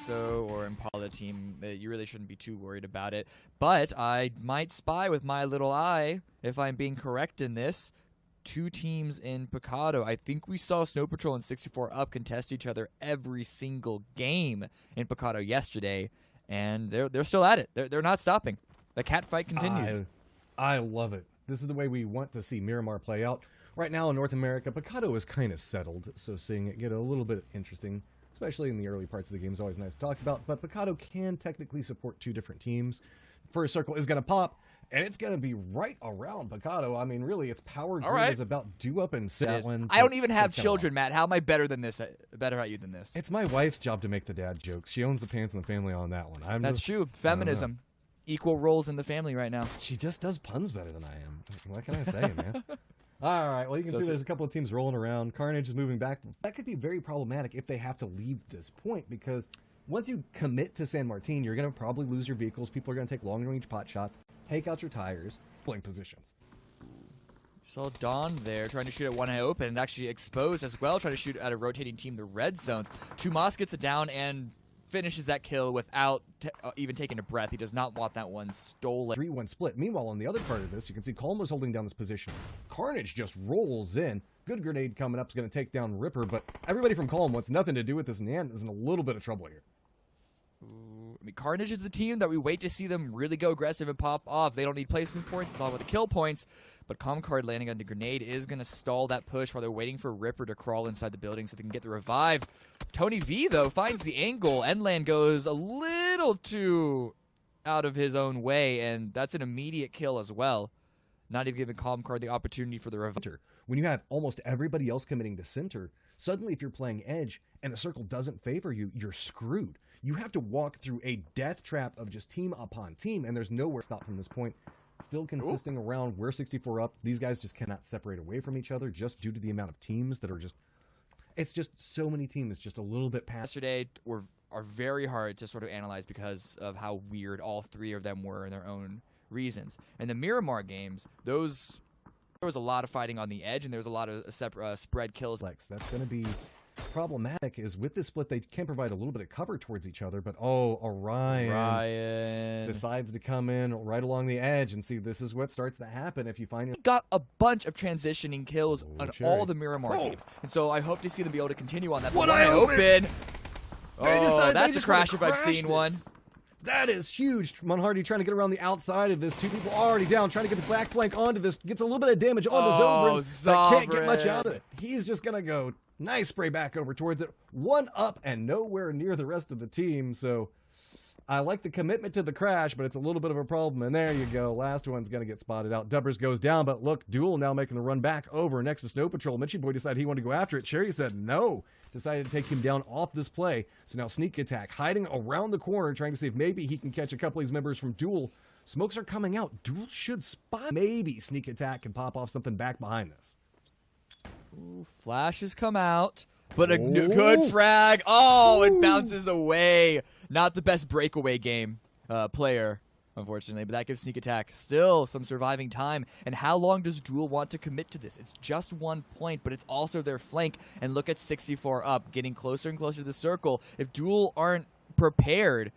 So or Impala team, you really shouldn't be too worried about it. But I might spy with my little eye, if I'm being correct in this, two teams in Picado. I think we saw Snow Patrol and 64 Up contest each other every single game in Picado yesterday, and they're still at it. They're not stopping. The cat fight continues. I love it. This is the way we want to see Miramar play out. Right now in North America, Picado is kind of settled, so seeing it get a little bit interesting, especially in the early parts of the game, is always nice to talk about. But Picado can technically support two different teams. First circle is going to pop, and it's going to be right around Picado. I mean, really, its power grid is about due up and set. I don't even have children, Matt. How am I better than this? Better at you than this? It's my wife's job to make the dad jokes. She owns the pants in the family on that one. That's true. Feminism. Equal roles in the family right now. She just does puns better than I am. What can I say, man? All right, well, you can see there's a couple of teams rolling around. Carnage is moving back. That could be very problematic if they have to leave this point, because once you commit to San Martin, you're going to probably lose your vehicles. People are going to take long-range pot shots, take out your tires, pulling positions. Saw Dawn there trying to shoot at one eye open and actually exposed as well, trying to shoot at a rotating team, the red zones. Tumas gets it down and finishes that kill without even taking a breath. He does not want that one stolen. 3-1 split. Meanwhile, on the other part of this, you can see Colm was holding down this position. Carnage just rolls in. Good grenade coming up is going to take down Ripper, but everybody from Colm wants nothing to do with this, and the end is in a little bit of trouble here. I mean, Carnage is a team that we wait to see them really go aggressive and pop off. They don't need placement points. It's all about the kill points. But Comcard landing on the grenade is going to stall that push while they're waiting for Ripper to crawl inside the building so they can get the revive. Tony V, though, finds the angle. Endland goes a little too out of his own way, and that's an immediate kill as well. Not even giving Comcard the opportunity for the revive. When you have almost everybody else committing to center, suddenly if you're playing edge and the circle doesn't favor you, you're screwed. You have to walk through a death trap of just team upon team, and there's nowhere to stop from this point. Still consisting around we're 64 up. These guys just cannot separate away from each other just due to the amount of teams that are just... It's just so many teams just a little bit past. Yesterday are very hard to sort of analyze because of how weird all three of them were in their own reasons. And the Miramar games, there was a lot of fighting on the edge, and there was a lot of spread kills. That's going to be problematic. Is with this split, they can provide a little bit of cover towards each other, but Orion decides to come in right along the edge, and see, this is what starts to happen if you find it. Got a bunch of transitioning kills on all the Miramar games, and so I hope to see them be able to continue on that. One eye open! Oh, that's a crash if I've seen one. That is huge. Monhardy trying to get around the outside of this. Two people already down, trying to get the back flank onto this. Gets a little bit of damage onto Zobrin, but can't get much out of it. He's just going to go nice spray back over towards it. One up and nowhere near the rest of the team. So I like the commitment to the crash, but it's a little bit of a problem. And there you go. Last one's going to get spotted out. Dubbers goes down, but look, Duel now making the run back over next to Snow Patrol. Mitchie Boy decided he wanted to go after it. Cherry said no. Decided to take him down off this play. So now Sneak Attack, hiding around the corner, trying to see if maybe he can catch a couple of these members from Duel. Smokes are coming out. Duel should spot. Maybe Sneak Attack can pop off something back behind this. Ooh, flashes come out, but a good frag. Oh, it bounces away. Not the best breakaway game player, unfortunately, but that gives Sneak Attack still some surviving time. And how long does Duel want to commit to this? It's just 1 point, but it's also their flank. And look at 64 up, getting closer and closer to the circle. If Duel aren't prepared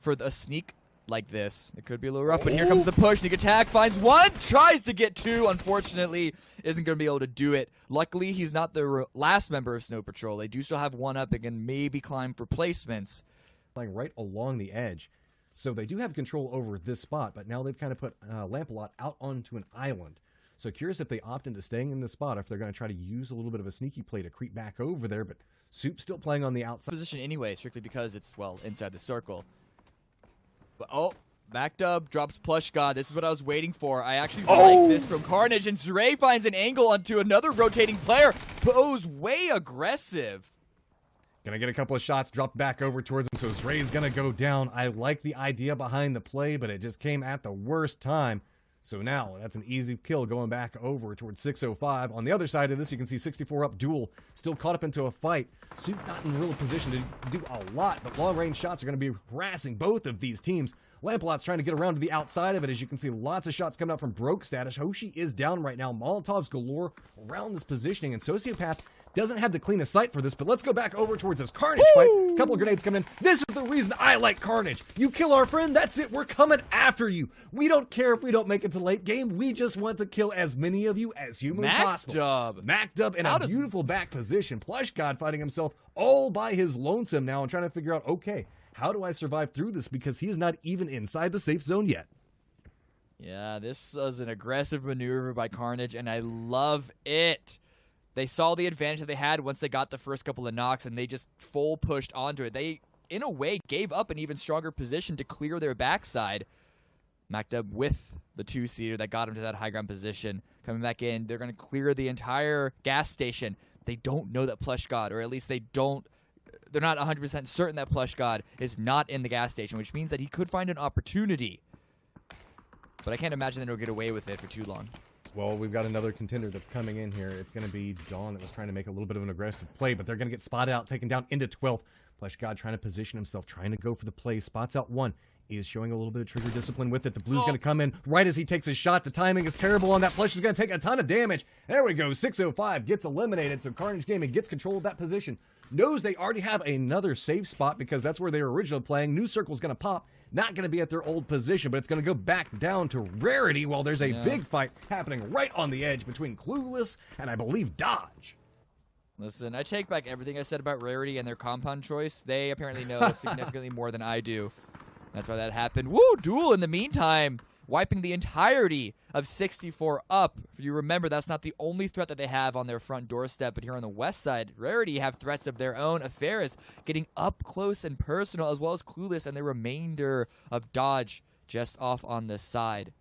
for a sneak like this, it could be a little rough, but here comes the push. Sneak Attack finds one, tries to get two, unfortunately isn't going to be able to do it. Luckily, he's not the last member of Snow Patrol. They do still have one up and can maybe climb for placements. Playing right along the edge. So they do have control over this spot, but now they've kind of put Lampalot out onto an island. So curious if they opt into staying in this spot, if they're going to try to use a little bit of a sneaky play to creep back over there, but Soup's still playing on the outside. Position anyway, strictly because it's, well, inside the circle. But, oh, back dub, drops Plush God. This is what I was waiting for. I actually like this from Carnage, and Zray finds an angle onto another rotating player. Poe's way aggressive. Gonna get a couple of shots dropped back over towards him, so Zray's gonna go down. I like the idea behind the play, but it just came at the worst time. So now that's an easy kill going back over towards 605. On the other side of this, you can see 64 up Duel still caught up into a fight. Soup not in real position to do a lot, but long-range shots are going to be harassing both of these teams. Lamplot's trying to get around to the outside of it. As you can see, lots of shots coming out from Broke status. Hoshi is down right now. Molotovs galore around this positioning, and Sociopath doesn't have the cleanest sight for this, but let's go back over towards this Carnage fight. A couple of grenades coming in. This is the reason I like Carnage. You kill our friend, that's it. We're coming after you. We don't care if we don't make it to late game. We just want to kill as many of you as humanly possible. MacDub in a beautiful back position. Plush God fighting himself all by his lonesome now and trying to figure out, okay, how do I survive through this? Because he's not even inside the safe zone yet. Yeah, this was an aggressive maneuver by Carnage, and I love it. They saw the advantage that they had once they got the first couple of knocks, and they just full pushed onto it. They, in a way, gave up an even stronger position to clear their backside. MacDub with the 2-seater that got him to that high ground position. Coming back in, they're going to clear the entire gas station. They don't know that Plush God, or at least they're not 100% certain that Plush God is not in the gas station, which means that he could find an opportunity. But I can't imagine that he'll get away with it for too long. Well, we've got another contender that's coming in here. It's going to be Dawn that was trying to make a little bit of an aggressive play, but they're going to get spotted out, taken down into 12th. Plush God trying to position himself, trying to go for the play. Spots out one. He is showing a little bit of trigger discipline with it. The Blue's going to come in right as he takes his shot. The timing is terrible on that. Plush is going to take a ton of damage. There we go. 605 gets eliminated, so Carnage Gaming gets control of that position. Knows they already have another safe spot because that's where they were originally playing. New Circle's going to pop. Not going to be at their old position, but it's going to go back down to Rarity while there's a big fight happening right on the edge between Clueless and, I believe, Dodge. Listen, I take back everything I said about Rarity and their compound choice. They apparently know significantly more than I do. That's why that happened. Woo! Duel in the meantime, wiping the entirety of 64 up. If you remember, that's not the only threat that they have on their front doorstep, but here on the west side, Rarity have threats of their own. Aferis getting up close and personal, as well as Clueless and the remainder of Dodge just off on the side.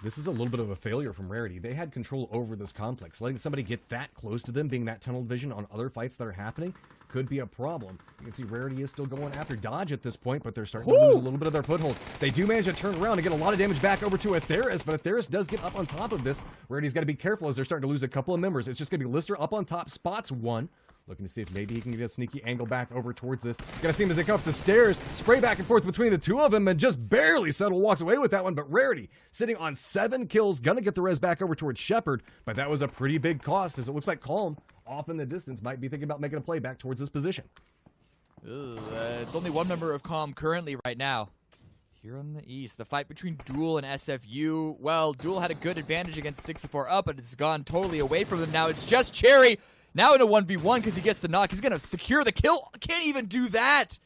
This is a little bit of a failure from Rarity. They had control over this complex. Letting somebody get that close to them, being that tunnel vision on other fights that are happening, could be a problem. You can see Rarity is still going after Dodge at this point, but they're starting to lose a little bit of their foothold. They do manage to turn around and get a lot of damage back over to Atheris, but Atheris does get up on top of this. Rarity's got to be careful as they're starting to lose a couple of members. It's just going to be Lister up on top, spots one. Looking to see if maybe he can get a sneaky angle back over towards this. Gonna see him as they come up the stairs, spray back and forth between the two of them, and just barely Settle walks away with that one. But Rarity, sitting on 7 kills, gonna get the res back over towards Shepard, but that was a pretty big cost, as it looks like Calm, off in the distance, might be thinking about making a play back towards this position. It's only one member of Calm currently right now. Here on the east, the fight between Duel and SFU. Well, Duel had a good advantage against 64 up, but it's gone totally away from them now. It's just Cherry. Now in a 1v1 because he gets the knock. He's going to secure the kill. Can't even do that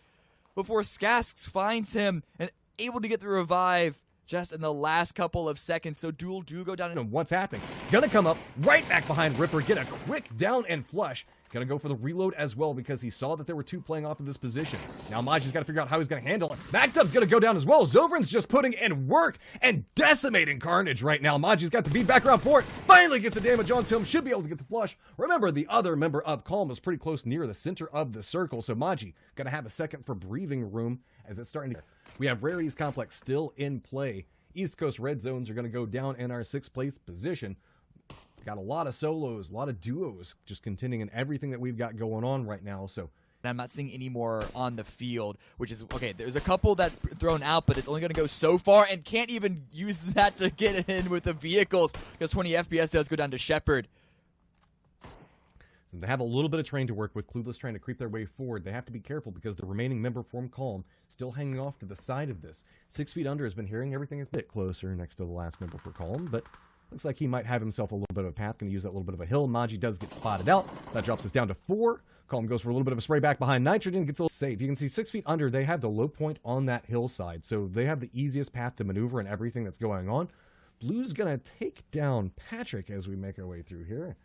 before Skasks finds him and able to get the revive just in the last couple of seconds. So Duel do go down. What's happening? Gonna come up right back behind Ripper, get a quick down and flush. Gonna go for the reload as well because he saw that there were 2 playing off of this position. Now Maji's got to figure out how he's going to handle it. MacDub's going to go down as well. Zovran's just putting in work and decimating Carnage right now. Maji's got the beat back around for it. Finally gets the damage onto him. Should be able to get the flush. Remember, the other member of Calm was pretty close near the center of the circle. So Maji going to have a second for breathing room as it's starting to... We have Rarity's complex still in play. East Coast red zones are going to go down in our 6th place position. Got a lot of solos, a lot of duos just contending in everything that we've got going on right now. So I'm not seeing any more on the field, which is okay. There's a couple that's thrown out, but it's only going to go so far and can't even use that to get in with the vehicles because 20 FPS does go down to Shepard. They have a little bit of terrain to work with. Clueless trying to creep their way forward. They have to be careful because the remaining member from Calm still hanging off to the side of this. 6 feet under has been hearing everything is a bit closer next to the last member for Calm, but looks like he might have himself a little bit of a path. Going to use that little bit of a hill. Maji does get spotted out. That drops us down to 4. Calm goes for a little bit of a spray back behind Nitrogen. Gets a little safe. You can see 6 feet under. They have the low point on that hillside. So they have the easiest path to maneuver and everything that's going on. Blue's going to take down Patrick as we make our way through here.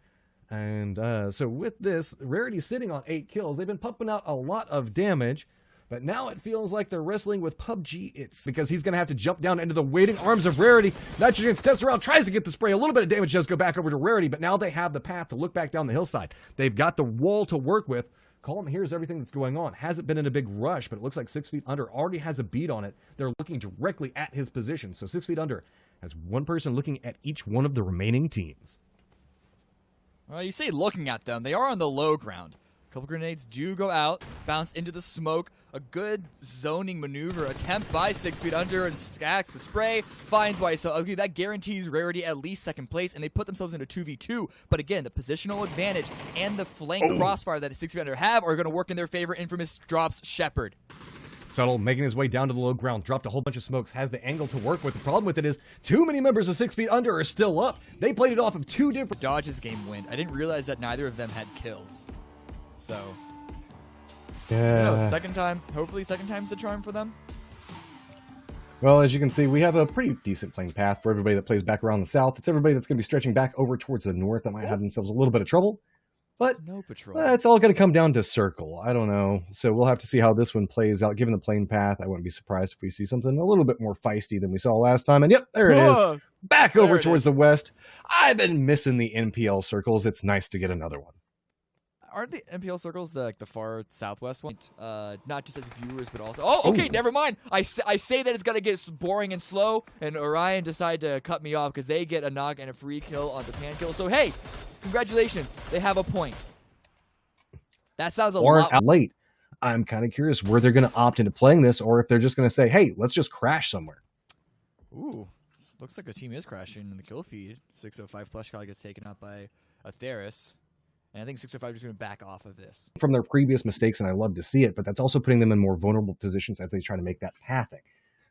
And so with this, Rarity's sitting on 8 kills. They've been pumping out a lot of damage. But now it feels like they're wrestling with PUBG. It's because he's going to have to jump down into the waiting arms of Rarity. Nitrogen steps around, tries to get the spray. A little bit of damage does go back over to Rarity, but now they have the path to look back down the hillside. They've got the wall to work with. Calm hears everything that's going on. Hasn't been in a big rush, but it looks like 6 feet under already has a beat on it. They're looking directly at his position. So 6 feet under has one person looking at each one of the remaining teams. Well, you say looking at them. They are on the low ground. couple grenades do go out, bounce into the smoke. A good zoning maneuver attempt by 6 feet under, and stacks the spray, finds Why So Ugly. That guarantees Rarity at least second place, and they put themselves into 2v2. But again, the positional advantage and the flank crossfire that 6 feet under have are going to work in their favor. Infamous drops Shepard. Subtle, making his way down to the low ground, dropped a whole bunch of smokes, has the angle to work with. The problem with it is too many members of 6 feet under are still up. They played it off of two different... Dodge's game went. I didn't realize that neither of them had kills. So... yeah. No, second time. Hopefully second time's the charm for them. Well, as you can see, we have a pretty decent playing path for everybody that plays back around the south. It's everybody that's going to be stretching back over towards the north that might have themselves a little bit of trouble. But Snow Patrol. It's all going to come down to circle. I don't know. So we'll have to see how this one plays out. Given the plain path, I wouldn't be surprised if we see something a little bit more feisty than we saw last time. And yep, there it is. Back There over it towards is. the west. I've been missing the NPL circles. It's nice to get another one. Aren't the MPL circles the far southwest one? Not just as viewers, but also... Oh, okay, never mind. I say that it's going to get boring and slow, and Orion decided to cut me off because they get a knock and a free kill on the pan kill. So, hey, congratulations. They have a point. That sounds a lot... Out late. I'm kind of curious where they're going to opt into playing this, or if they're just going to say, hey, let's just crash somewhere. Ooh, looks like the team is crashing in the kill feed. 605 Plush Collie gets taken out by Atheris. And I think 605 is just going to back off of this. From their previous mistakes, and I love to see it, but that's also putting them in more vulnerable positions as they try to make that pathing.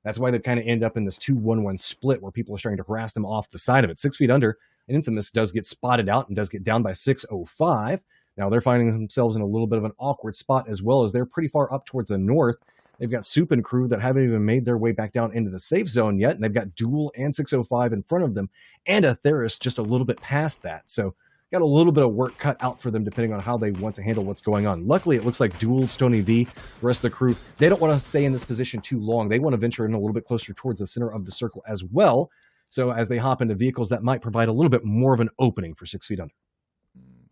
That's why they kind of end up in this 2-1-1 split where people are starting to harass them off the side of it. 6 feet under, Infamous does get spotted out and does get down by 605. Now they're finding themselves in a little bit of an awkward spot as well, as they're pretty far up towards the north. They've got Soup and crew that haven't even made their way back down into the safe zone yet, and they've got Duel and 605 in front of them, and Atheris just a little bit past that. So got a little bit of work cut out for them depending on how they want to handle what's going on. Luckily, it looks like Duel, Stony V, the rest of the crew, they don't want to stay in this position too long. They want to venture in a little bit closer towards the center of the circle as well. So as they hop into vehicles, that might provide a little bit more of an opening for 6 feet under.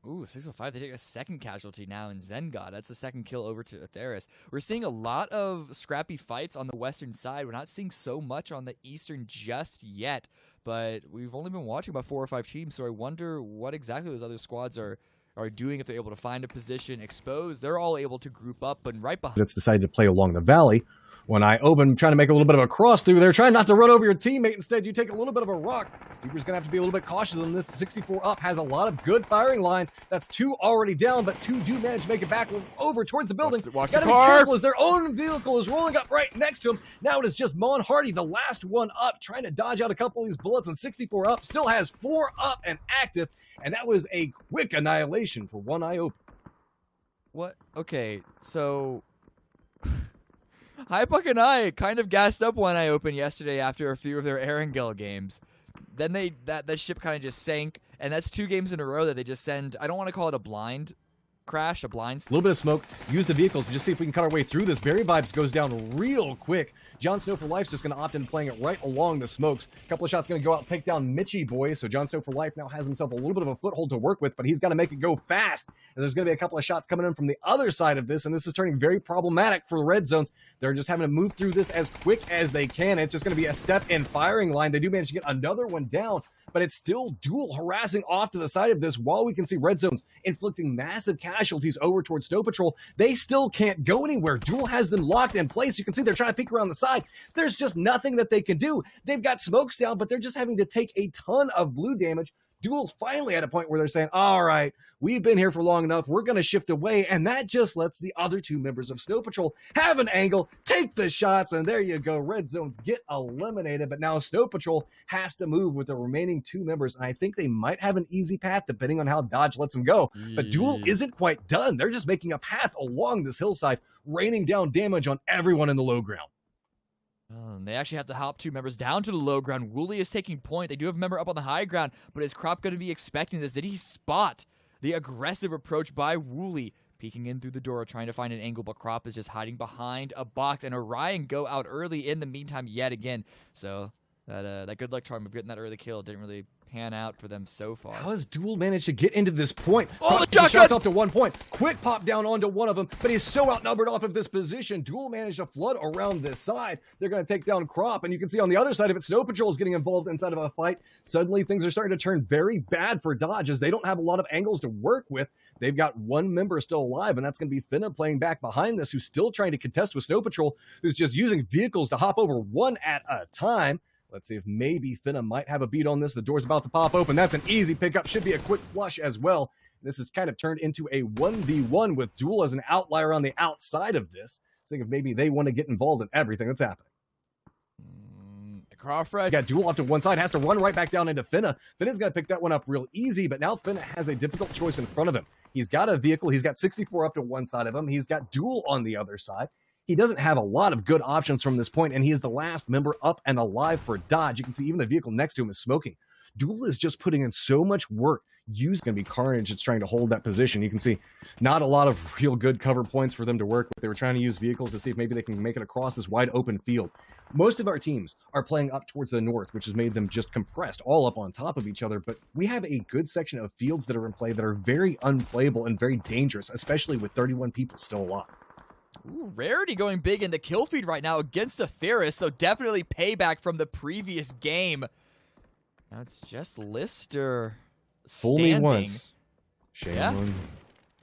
Ooh, 605, they take a second casualty now in Zengod. That's a second kill over to Atheris. We're seeing a lot of scrappy fights on the western side. We're not seeing so much on the eastern just yet, but we've only been watching about 4 or 5 teams, so I wonder what exactly those other squads are doing if they're able to find a position exposed. They're all able to group up, and right behind... That's decided to play along the valley. When I open, trying to make a little bit of a cross through there, trying not to run over your teammate. Instead, you take a little bit of a rock. Reaper's going to have to be a little bit cautious on this. 64 up has a lot of good firing lines. That's 2 already down, but 2 do manage to make it back over towards the building. Watch Gotta the be car. careful as their own vehicle is rolling up right next to him. Now it is just Mon Hardy, the last one up, trying to dodge out a couple of these bullets, and 64 up still has 4 up and active, and that was a quick annihilation for One Eye Open. What? Okay, so... Hypuck and I kind of gassed up One Eye Open yesterday after a few of their Erangel games. Then that ship kind of just sank, and that's 2 games in a row that they just send... I don't want to call it a blind crash, a blind... A little bit of smoke. Use the vehicles to just see if we can cut our way through this. Berry Vibes goes down real quick. Jon Snow for Life's just going to opt in playing it right along the smokes. A couple of shots going to go out, take down Mitchie Boy. So Jon Snow for Life now has himself a little bit of a foothold to work with, but he's got to make it go fast. And there's going to be a couple of shots coming in from the other side of this, and this is turning very problematic for the red zones. They're just having to move through this as quick as they can. It's just going to be a step in firing line. They do manage to get another one down, but it's still Duel harassing off to the side of this. While we can see red zones inflicting massive casualties over towards Snow Patrol, they still can't go anywhere. Duel has them locked in place. You can see they're trying to peek around the side. There's just nothing that they can do. They've got smokes down, but they're just having to take a ton of blue damage. Duel's finally at a point where they're saying, all right, we've been here for long enough. We're going to shift away. And that just lets the other 2 members of Snow Patrol have an angle, take the shots, and there you go. Red zones get eliminated. But now Snow Patrol has to move with the remaining 2 members. And I think they might have an easy path depending on how Dodge lets them go. But Duel isn't quite done. They're just making a path along this hillside, raining down damage on everyone in the low ground. They actually have to hop 2 members down to the low ground. Wooly is taking point. They do have a member up on the high ground, but is Crop going to be expecting this? Did he spot the aggressive approach by Wooly? Peeking in through the door, trying to find an angle, but Crop is just hiding behind a box, and Orion go out early in the meantime yet again. So that good luck charm of getting that early kill didn't really pan out for them so far. How has Duel managed to get into this point? Oh, the shots off to 1 point. Quick pop down onto one of them, but he's so outnumbered off of this position. Duel managed to flood around this side. They're going to take down Crop, and you can see on the other side of it, Snow Patrol is getting involved inside of a fight. Suddenly, things are starting to turn very bad for Dodge as they don't have a lot of angles to work with. They've got one member still alive, and that's going to be Finna playing back behind this, who's still trying to contest with Snow Patrol, who's just using vehicles to hop over one at a time. Let's see if maybe Finna might have a beat on this. The door's about to pop open. That's an easy pickup. Should be a quick flush as well. This has kind of turned into a 1v1 with Duel as an outlier on the outside of this. Think if maybe they want to get involved in everything that's happening. Crawford. Got Duel off to one side, has to run right back down into Finna. Finna's going to pick that one up real easy, but now Finna has a difficult choice in front of him. He's got a vehicle. He's got 64 up to one side of him. He's got Duel on the other side. He doesn't have a lot of good options from this point, and he is the last member up and alive for Dodge. You can see even the vehicle next to him is smoking. Duel is just putting in so much work. Going to be Carnage that's trying to hold that position. You can see not a lot of real good cover points for them to work with. They were trying to use vehicles to see if maybe they can make it across this wide open field. Most of our teams are playing up towards the north, which has made them just compressed all up on top of each other. But we have a good section of fields that are in play that are very unplayable and very dangerous, especially with 31 people still alive. Ooh, Rarity going big in the kill feed right now against the Ferris, so definitely payback from the previous game. Now it's just Lister standing. Fool me once, shame on me.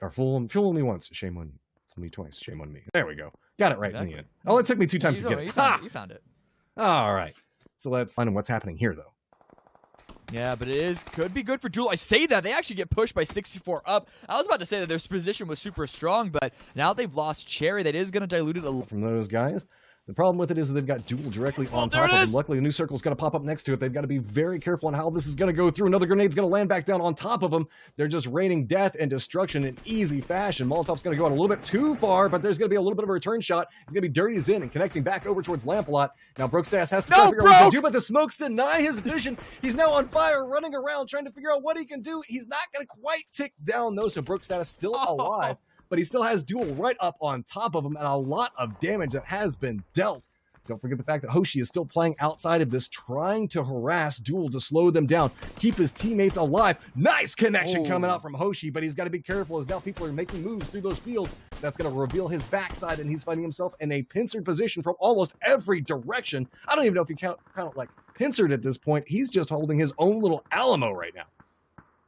Or fool me once, shame on you. Fool me twice, shame on me. There we go. Got it right in the end. Oh, it took me 2 times to get it. You found it. All right. So let's find out what's happening here, though. Yeah, but could be good for Duel. I say that. They actually get pushed by 64 up. I was about to say that their position was super strong, but now they've lost Cherry. That is going to dilute it a little. From those guys. The problem with it is that they've got Duel directly on top of them. Luckily, the new circle is going to pop up next to it. They've got to be very careful on how this is going to go through. Another grenade's going to land back down on top of them. They're just raining death and destruction in easy fashion. Molotov's going to go out a little bit too far, but there's going to be a little bit of a return shot. It's going to be Dirty's in and connecting back over towards Lamplot. Now, Brookstas has to try to figure out what he can do, but the smokes deny his vision. He's now on fire, running around, trying to figure out what he can do. He's not going to quite tick down, though, so Brookstas is still alive, but he still has Duel right up on top of him, and a lot of damage that has been dealt. Don't forget the fact that Hoshi is still playing outside of this, trying to harass Duel to slow them down, keep his teammates alive. Nice connection coming out from Hoshi, but he's got to be careful as now people are making moves through those fields. That's going to reveal his backside, and he's finding himself in a pincered position from almost every direction. I don't even know if you count like pincered at this point. He's just holding his own little Alamo right now.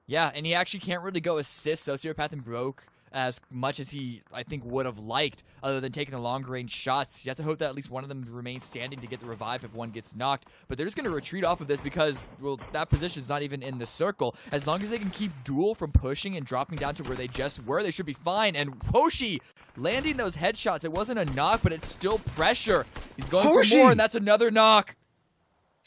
Yeah, and he actually can't really go assist Sociopath and Broke as much as he, I think, would have liked, other than taking the longer-range shots. You have to hope that at least one of them remains standing to get the revive if one gets knocked. But they're just going to retreat off of this because, well, that position is not even in the circle. As long as they can keep Duel from pushing and dropping down to where they just were, they should be fine. And Hoshi landing those headshots. It wasn't a knock, but it's still pressure. He's going for more, and that's another knock.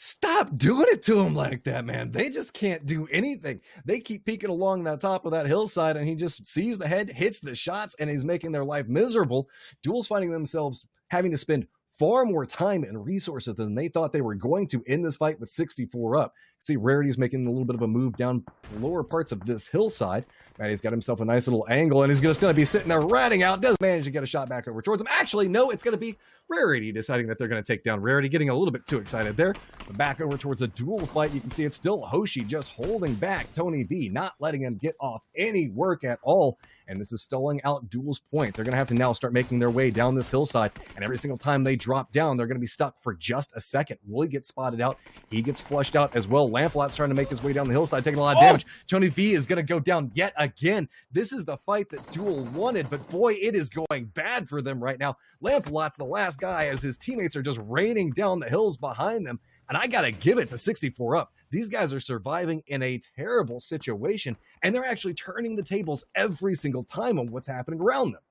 Stop doing it to him like that, man. They just can't do anything. They keep peeking along the top of that hillside, and he just sees the head, hits the shots, and he's making their life miserable. Duel's finding themselves having to spend far more time and resources than they thought they were going to in this fight with 64 up. See, Rarity's making a little bit of a move down the lower parts of this hillside. And he's got himself a nice little angle, and he's just going to be sitting there ratting out. Does manage to get a shot back over towards him. Actually, no, it's going to be Rarity deciding that they're going to take down Rarity, getting a little bit too excited there. But back over towards the Duel fight, you can see it's still Hoshi just holding back Tony V, not letting him get off any work at all. And this is stalling out Duel's point. They're going to have to now start making their way down this hillside. And every single time they drop down, they're going to be stuck for just a second. Wooly gets spotted out. He gets flushed out as well. Lamplot's trying to make his way down the hillside, taking a lot of damage. Tony V is going to go down yet again. This is the fight that Duel wanted, but boy, it is going bad for them right now. Lamplot's the last guy as his teammates are just raining down the hills behind them. And I got to give it to 64 up. These guys are surviving in a terrible situation, and they're actually turning the tables every single time on what's happening around them.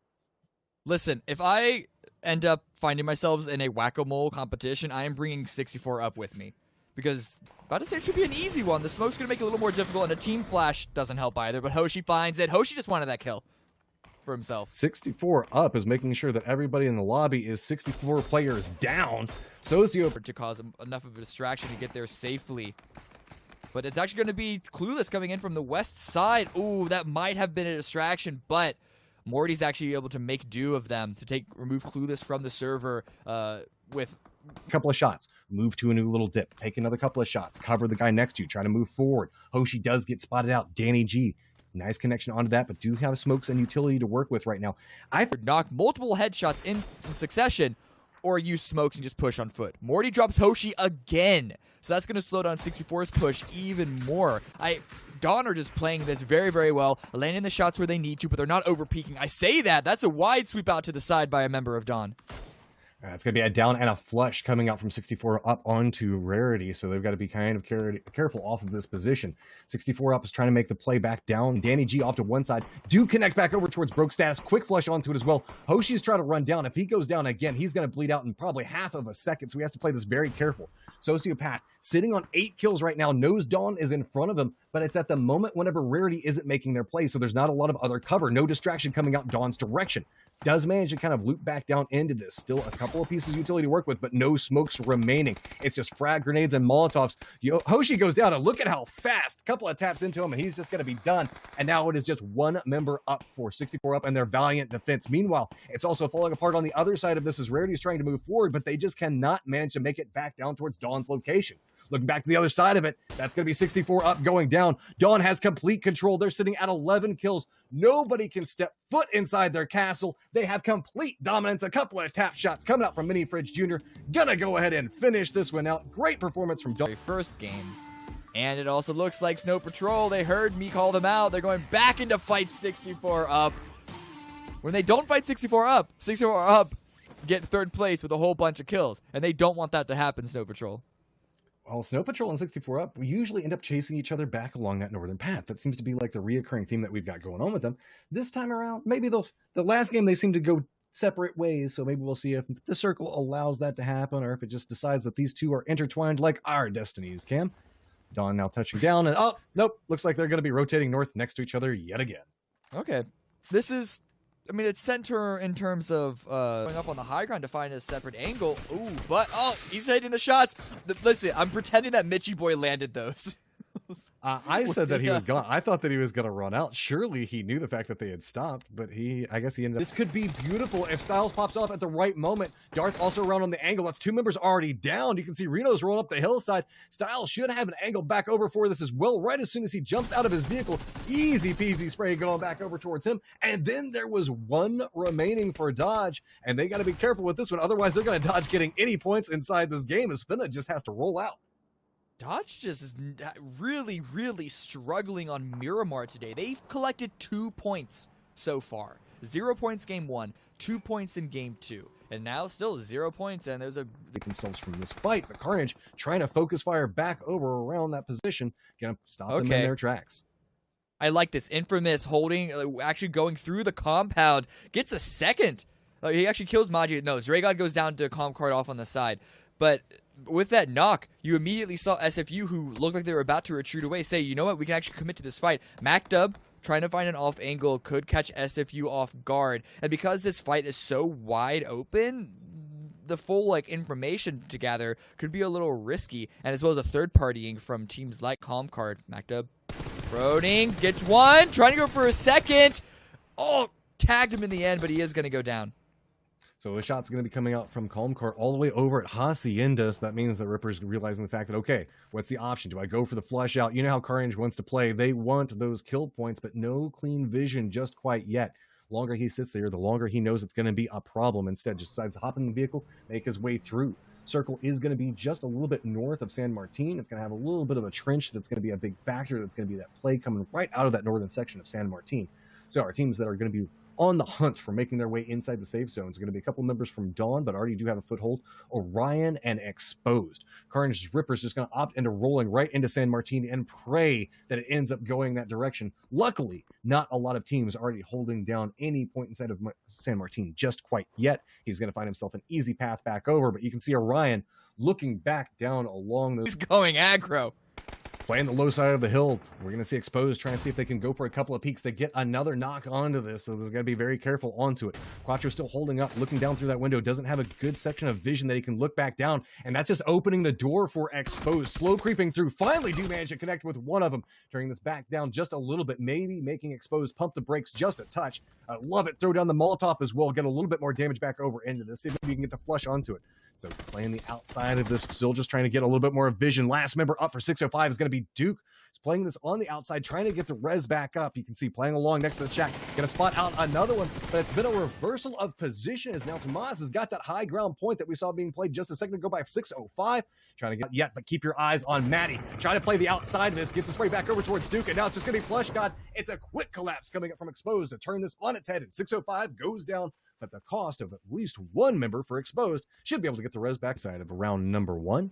Listen, if I end up finding myself in a whack-a-mole competition, I am bringing 64 up with me. Because, about to say, it should be an easy one. The smoke's going to make it a little more difficult, and a team flash doesn't help either, but Hoshi finds it. Hoshi just wanted that kill for himself. 64 up is making sure that everybody in the lobby is 64 players down. Socio to cause enough of a distraction to get there safely. But it's actually going to be Clueless coming in from the west side. Ooh, that might have been a distraction, but Morty's actually able to make do of them to remove Clueless from the server with a couple of shots. Move to a new little dip. Take another couple of shots. Cover the guy next to you. Try to move forward. Hoshi does get spotted out. Danny G, nice connection onto that, but do have smokes and utility to work with right now. I've knocked multiple headshots in succession, or use smokes and just push on foot. Morty drops Hoshi again, so that's going to slow down 64's push even more. Dawn are just playing this very, very well, landing the shots where they need to, but they're not overpeaking. I say that's a wide sweep out to the side by a member of Dawn. It's going to be a down and a flush coming out from 64 up onto Rarity, so they've got to be kind of careful off of this position. 64 up is trying to make the play back down. Danny G off to one side. Do connect back over towards Broke Status. Quick flush onto it as well. Hoshi's trying to run down. If he goes down again, he's going to bleed out in probably half of a second, so he has to play this very careful. Sociopath sitting on 8 kills right now. Knows Dawn is in front of him, but it's at the moment whenever Rarity isn't making their play, so there's not a lot of other cover. No distraction coming out Dawn's direction. Does manage to kind of loop back down into this. Still a couple of pieces of utility to work with, but no smokes remaining. It's just frag grenades and Molotovs. Hoshi goes down, and look at how fast. A couple of taps into him, and he's just going to be done. And now it is just one member up for 64 up and their valiant defense. Meanwhile, it's also falling apart on the other side of this as Rarity's trying to move forward, but they just cannot manage to make it back down towards Dawn's location. Looking back to the other side of it, that's going to be 64 up going down. Dawn has complete control. They're sitting at 11 kills. Nobody can step foot inside their castle. They have complete dominance. A couple of tap shots coming out from Mini Fridge Jr. Gonna go ahead and finish this one out. Great performance from Dawn. First game. And it also looks like Snow Patrol, they heard me call them out. They're going back into fight 64 up. When they don't fight 64 up get third place with a whole bunch of kills. And they don't want that to happen, Snow Patrol. Well, Snow Patrol and 64 up, we usually end up chasing each other back along that northern path. That seems to be like the reoccurring theme that we've got going on with them. This time around, maybe the last game they seem to go separate ways, so maybe we'll see if the circle allows that to happen, or if it just decides that these two are intertwined like our destinies, Cam. Dawn now touching down, and oh, nope, looks like they're going to be rotating north next to each other yet again. Okay. This is... I mean, it's center in terms of going up on the high ground to find a separate angle. Ooh, but, he's hitting the shots. Listen, I'm pretending that Mitchie Boy landed those. I said that he was gone. I thought that he was going to run out. Surely he knew the fact that they had stopped, but I guess he ended up... This could be beautiful if Styles pops off at the right moment. Darth also around on the angle. That's 2 members already down. You can see Reno's rolling up the hillside. Styles should have an angle back over for this as well. Right as soon as he jumps out of his vehicle, easy peasy spray going back over towards him. And then there was 1 remaining for Dodge, and they got to be careful with this one. Otherwise, they're going to Dodge getting any points inside this game as Finna just has to roll out. Dodge just is really, really struggling on Miramar today. They've collected 2 points so far. 0 points game 1, 2 points in game 2. And now still 0 points, and there's themselves from this fight. But Carnage trying to focus fire back over around that position. Gonna stop them in their tracks. I like this. Infamous holding, actually going through the compound. Gets a second. He actually kills Maji. No, Zragod goes down to Calm Card off on the side. But... with that knock, you immediately saw SFU, who looked like they were about to retreat away, say, you know what, we can actually commit to this fight. MacDub, trying to find an off angle, could catch SFU off guard. And because this fight is so wide open, the full information to gather could be a little risky. And as well as a third partying from teams like Calm Card. MacDub, Broning, gets one, trying to go for a second. Oh, tagged him in the end, but he is going to go down. So the shot's going to be coming out from Calm Cart all the way over at Hacienda. So that means that Ripper's realizing the fact that, okay, what's the option? Do I go for the flush out? You know how Carnage wants to play. They want those kill points, but no clean vision just quite yet. Longer he sits there, the longer he knows it's going to be a problem. Instead, just decides to hop in the vehicle, make his way through. Circle is going to be just a little bit north of San Martin. It's going to have a little bit of a trench that's going to be a big factor. That's going to be that play coming right out of that northern section of San Martin. So our teams that are going to be on the hunt for making their way inside the safe zones are going to be a couple members from Dawn, but already do have a foothold. Orion and Exposed. Carnage's Ripper's just going to opt into rolling right into San Martin and pray that it ends up going that direction. Luckily, not a lot of teams already holding down any point inside of San Martin just quite yet. He's going to find himself an easy path back over, but you can see Orion looking back down along those... He's going aggro. Playing the low side of the hill. We're going to see Exposed trying to see if they can go for a couple of peeks. They get another knock onto this, so there's got to be very careful onto it. Quattro still holding up, looking down through that window. Doesn't have a good section of vision that he can look back down, and that's just opening the door for Exposed. Slow creeping through. Finally do manage to connect with one of them. Turning this back down just a little bit, maybe making Exposed pump the brakes just a touch. I love it. Throw down the Molotov as well. Get a little bit more damage back over into this. See if we can get the flush onto it. So playing the outside of this, still just trying to get a little bit more vision. Last member up for 605 is going to be Duke. He's playing this on the outside, trying to get the res back up. You can see playing along next to the shack. Going to spot out another one, but it's been a reversal of position as now Tomas has got that high ground point that we saw being played just a second ago by 605. Trying to get yet, but keep your eyes on Maddie. Trying to play the outside of this, gets the spray back over towards Duke, and now it's just going to be Flush God. It's a quick collapse coming up from Exposed to turn this on its head, and 605 goes down. But the cost of at least one member for Exposed should be able to get the res backside of round number 1.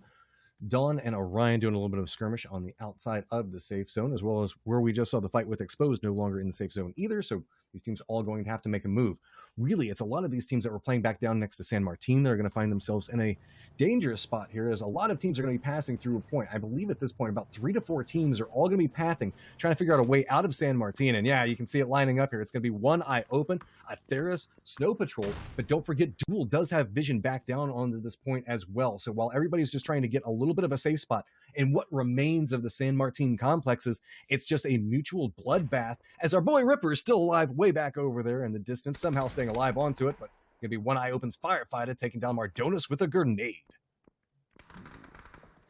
Dawn and Orion doing a little bit of skirmish on the outside of the safe zone, as well as where we just saw the fight with Exposed no longer in the safe zone either. So these teams are all going to have to make a move. Really, it's a lot of these teams that were playing back down next to San Martin that are going to find themselves in a dangerous spot here, as a lot of teams are going to be passing through a point. I believe at this point about 3 to 4 teams are all going to be pathing, trying to figure out a way out of San Martin. And yeah, you can see it lining up here. It's going to be One Eye Open, Atheris, Snow Patrol, but don't forget Duel does have vision back down onto this point as well. So while everybody's just trying to get a little bit of a safe spot in what remains of the San Martin complexes, it's just a mutual bloodbath, as our boy Ripper is still alive way back over there in the distance, somehow staying alive onto it, but going to be One Eye Open's Firefighter taking down Mardonis with a grenade.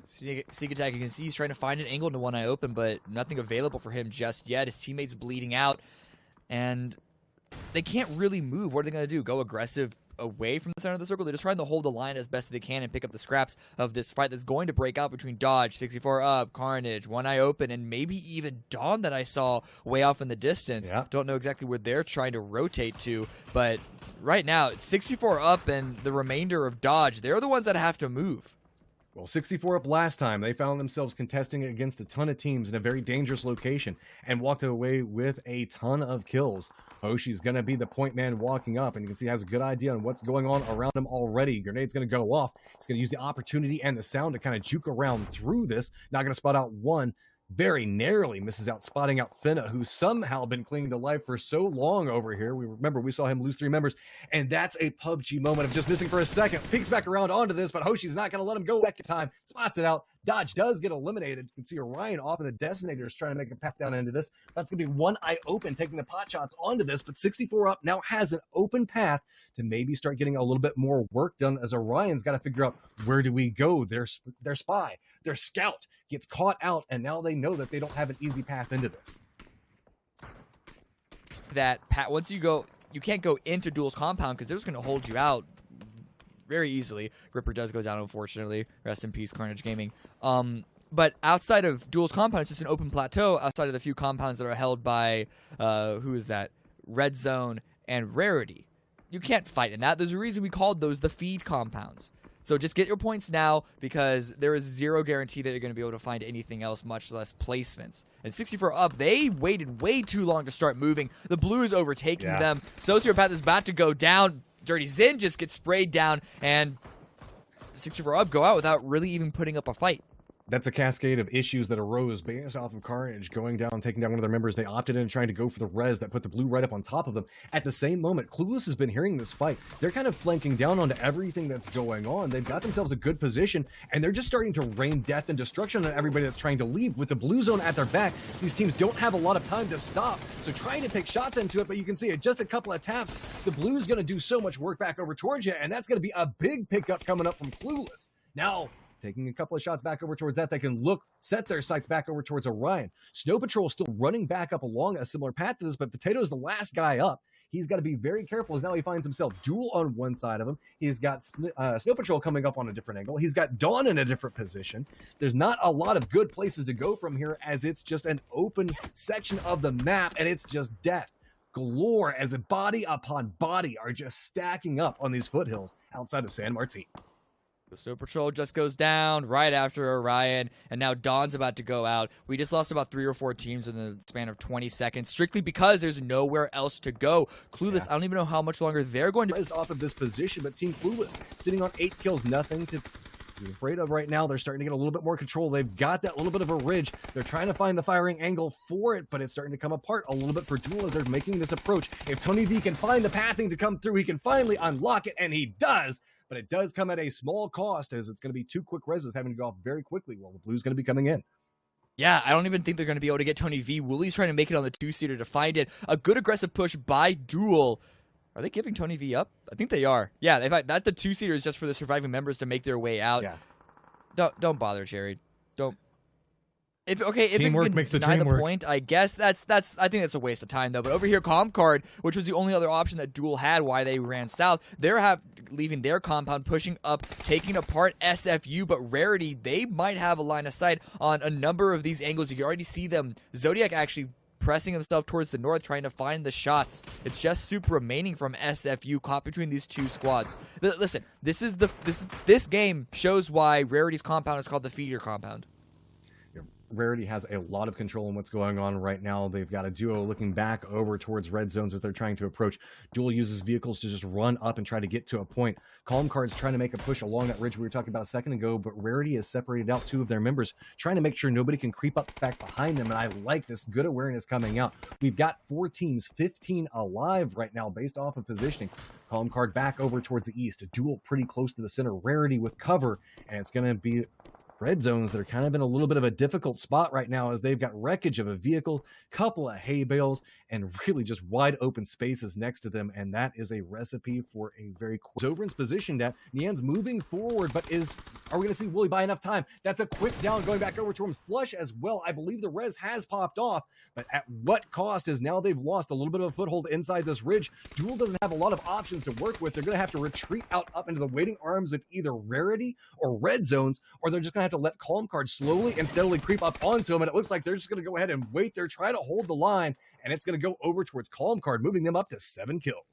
Sneak attack, you can see he's trying to find an angle into One Eye Open, but nothing available for him just yet. His teammates bleeding out, and they can't really move. What are they going to do? Go aggressive away from the center of the circle? They're just trying to hold the line as best they can and pick up the scraps of this fight that's going to break out between Dodge, 64 Up, Carnage, One Eye Open, and maybe even Dawn that I saw way off in the distance. Yeah. Don't know exactly where they're trying to rotate to, but right now, 64 Up and the remainder of Dodge, they're the ones that have to move. Well, 64 Up last time, they found themselves contesting against a ton of teams in a very dangerous location and walked away with a ton of kills. Hoshi's going to be the point man walking up, and you can see he has a good idea on what's going on around him already. Grenade's going to go off. He's going to use the opportunity and the sound to kind of juke around through this. Not going to spot out one. Very narrowly misses out, spotting out Finna, who's somehow been clinging to life for so long over here. We remember we saw him lose 3 members, and that's a PUBG moment of just missing for a second. Peeks back around onto this, but Hoshi's not going to let him go back in time. Spots it out. Dodge does get eliminated. You can see Orion off, and the Designator is trying to make a path down into this. That's going to be One Eye Open taking the pot shots onto this, but 64 Up now has an open path to maybe start getting a little bit more work done, as Orion's got to figure out, where do we go? Their spy, their scout gets caught out, and now they know that they don't have an easy path into this. Once you go, you can't go into Duel's compound because they're just going to hold you out very easily. Ripper does go down, unfortunately. Rest in peace, Carnage Gaming. But outside of Duel's compound, it's just an open plateau outside of the few compounds that are held by, who is that? Red Zone and Rarity. You can't fight in that. There's a reason we called those the feed compounds. So just get your points now, because there is zero guarantee that you're going to be able to find anything else, much less placements. And 64 Up, they waited way too long to start moving. The blue is overtaking them. Sociopath is about to go down. Dirty Zin just gets sprayed down, and 64 Up go out without really even putting up a fight. That's a cascade of issues that arose based off of Carnage going down, taking down one of their members. They opted in trying to go for the res that put the blue right up on top of them. At the same moment, Clueless has been hearing this fight. They're kind of flanking down onto everything that's going on. They've got themselves a good position, and they're just starting to rain death and destruction on everybody that's trying to leave. With the blue zone at their back, these teams don't have a lot of time to stop. So trying to take shots into it, but you can see it just a couple of taps. The blue's going to do so much work back over towards you, and that's going to be a big pickup coming up from Clueless. Now, taking a couple of shots back over towards that, they can set their sights back over towards Orion. Snow Patrol still running back up along a similar path to this, but Potato's the last guy up. He's got to be very careful, as now he finds himself Duel on one side of him. He's got Snow Patrol coming up on a different angle. He's got Dawn in a different position. There's not a lot of good places to go from here, as it's just an open section of the map, and it's just death galore, as a body upon body are just stacking up on these foothills outside of San Martin. The Snow Patrol just goes down right after Orion, and now Dawn's about to go out. We just lost about 3 or 4 teams in the span of 20 seconds, strictly because there's nowhere else to go. Clueless, I don't even know how much longer they're going to... Off of this position, but Team Clueless sitting on 8 kills, nothing to be afraid of right now. They're starting to get a little bit more control. They've got that little bit of a ridge. They're trying to find the firing angle for it, but it's starting to come apart a little bit for Duel as they're making this approach. If Tony V can find the pathing to come through, he can finally unlock it, and he does. But it does come at a small cost, as it's going to be 2 quick reses having to go off very quickly while the blue's going to be coming in. Yeah, I don't even think they're going to be able to get Tony V. Woolly's trying to make it on the 2-seater to find it. A good aggressive push by Duel. Are they giving Tony V up? I think they are. Yeah, in fact, that the 2-seater is just for the surviving members to make their way out. Yeah. Don't bother, Jared. Don't. If Teamwork makes the dream work. Point, I guess I think that's a waste of time though. But over here, Comcard, which was the only other option that Duel had, why they ran south, they're leaving their compound, pushing up, taking apart SFU. But Rarity, they might have a line of sight on a number of these angles. You can already see them. Zodiac actually pressing himself towards the north, trying to find the shots. It's just Soup remaining from SFU caught between these two squads. Listen, this game shows why Rarity's compound is called the Feeder Compound. Rarity has a lot of control in what's going on right now. They've got a duo looking back over towards red zones as they're trying to approach. Duel uses vehicles to just run up and try to get to a point. Calm Card's trying to make a push along that ridge we were talking about a second ago, but Rarity has separated out 2 of their members, trying to make sure nobody can creep up back behind them, and I like this good awareness coming out. We've got 4 teams, 15 alive right now based off of positioning. Calm Card back over towards the east. A Duel pretty close to the center. Rarity with cover, and it's going to be red zones that are kind of in a little bit of a difficult spot right now as they've got wreckage of a vehicle, couple of hay bales, and really just wide open spaces next to them, and that is a recipe for a very quick. Zovrin's positioned at. Nian's moving forward, but are we going to see Wooly buy enough time? That's a quick down going back over to him. Flush as well. I believe the res has popped off, but at what cost is now they've lost a little bit of a foothold inside this ridge. Duel doesn't have a lot of options to work with. They're going to have to retreat out up into the waiting arms of either Rarity or red zones, or they're just going to have to let Calm Card slowly and steadily creep up onto him, and it looks like they're just going to go ahead and wait there, try to hold the line, and it's going to go over towards Calm Card, moving them up to 7 kills.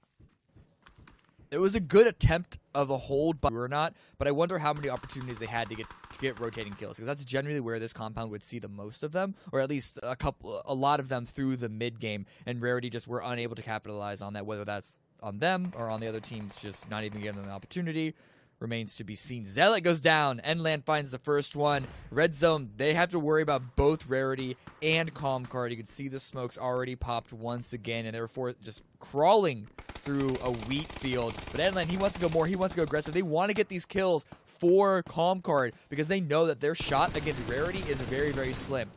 It was a good attempt of a hold, but or not. But I wonder how many opportunities they had to get rotating kills, because that's generally where this compound would see the most of them, or at least a lot of them through the mid game. And Rarity just were unable to capitalize on that, whether that's on them or on the other teams, just not even giving them the opportunity. Remains to be seen. Zealot goes down. Endland finds the first one. Red zone, they have to worry about both Rarity and Calm Card. You can see the smokes already popped once again, and therefore just crawling through a wheat field. But Endland, he wants to go more. He wants to go aggressive. They want to get these kills for Calm Card because they know that their shot against Rarity is very, very slim.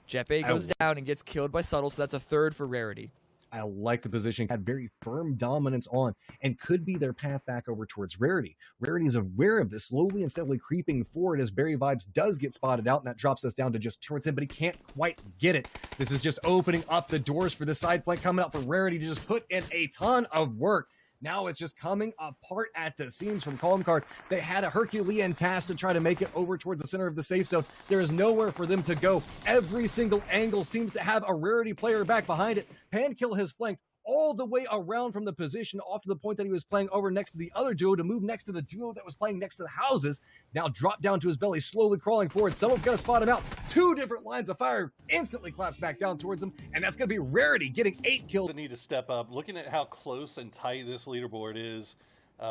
Jeppe goes down and gets killed by Subtle, so that's a third for Rarity. I like the position, had very firm dominance on, and could be their path back over towards Rarity. Rarity is aware of this, slowly and steadily creeping forward as Barry Vibes does get spotted out, and that drops us down to just towards him, but he can't quite get it. This is just opening up the doors for the side flank coming out for Rarity to just put in a ton of work. Now it's just coming apart at the seams from Calm Card. They had a Herculean task to try to make it over towards the center of the safe zone. There is nowhere for them to go. Every single angle seems to have a Rarity player back behind it. Pankill has flanked all the way around from the position off to the point that he was playing over next to the other duo to move next to the duo that was playing next to the houses. Now drop down to his belly, slowly crawling forward. Someone's going to spot him out. 2 different lines of fire instantly claps back down towards him, and that's going to be Rarity getting 8 kills. They need to step up. Looking at how close and tight this leaderboard is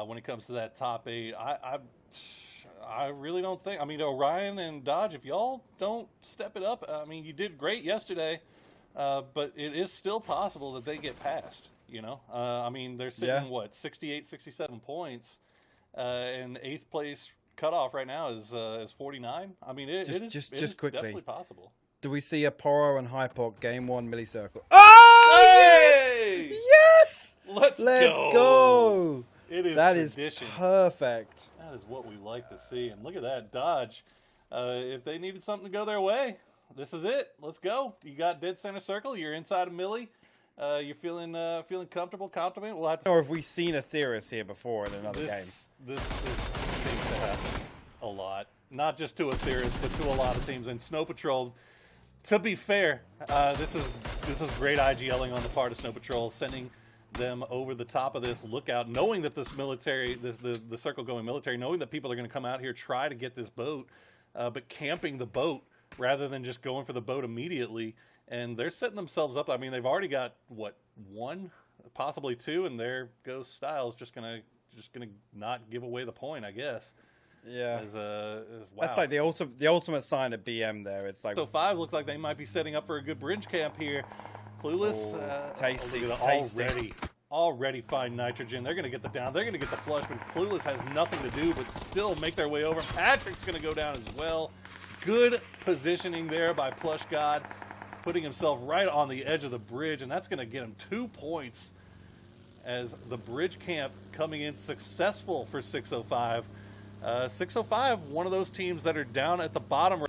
when it comes to that top 8, I really don't think. I mean, Orion and Dodge, if y'all don't step it up, I mean, you did great yesterday. But it is still possible that they get past, you know. I mean, they're sitting, 68, 67 points, and 8th place cutoff right now is 49. I mean, it is quickly definitely possible. Do we see a Poro and Hypoc game 1 millicircle? Oh, hey! Yes! Let's go! That is tradition. Perfect. That is what we like to see. And look at that, Dodge. If they needed something to go their way, this is it. Let's go. You got dead center circle. You're inside of Millie. You're feeling comfortable, confident. We'll have to. Or have we seen a Theorist here before in another game? This seems to happen a lot. Not just to a Theorist, but to a lot of teams. And Snow Patrol, to be fair, this is great IGLing on the part of Snow Patrol, sending them over the top of this lookout, knowing that this military, the circle going military, knowing that people are going to come out here, try to get this boat, but camping the boat rather than just going for the boat immediately. And they're setting themselves up. I mean, they've already got, 1, possibly 2, and there goes Styles just gonna not give away the point, I guess. Yeah. Wow. That's like the ultimate sign of BM there. It's like, so 5 looks like they might be setting up for a good bridge camp here. Clueless. Tasty. Already find nitrogen. They're going to get the down. They're going to get the flush, but Clueless has nothing to do but still make their way over. Patrick's going to go down as well. Good positioning there by Plush God, putting himself right on the edge of the bridge, and that's going to get him 2 points. as the bridge camp coming in successful for 605. 605, one of those teams that are down at the bottom.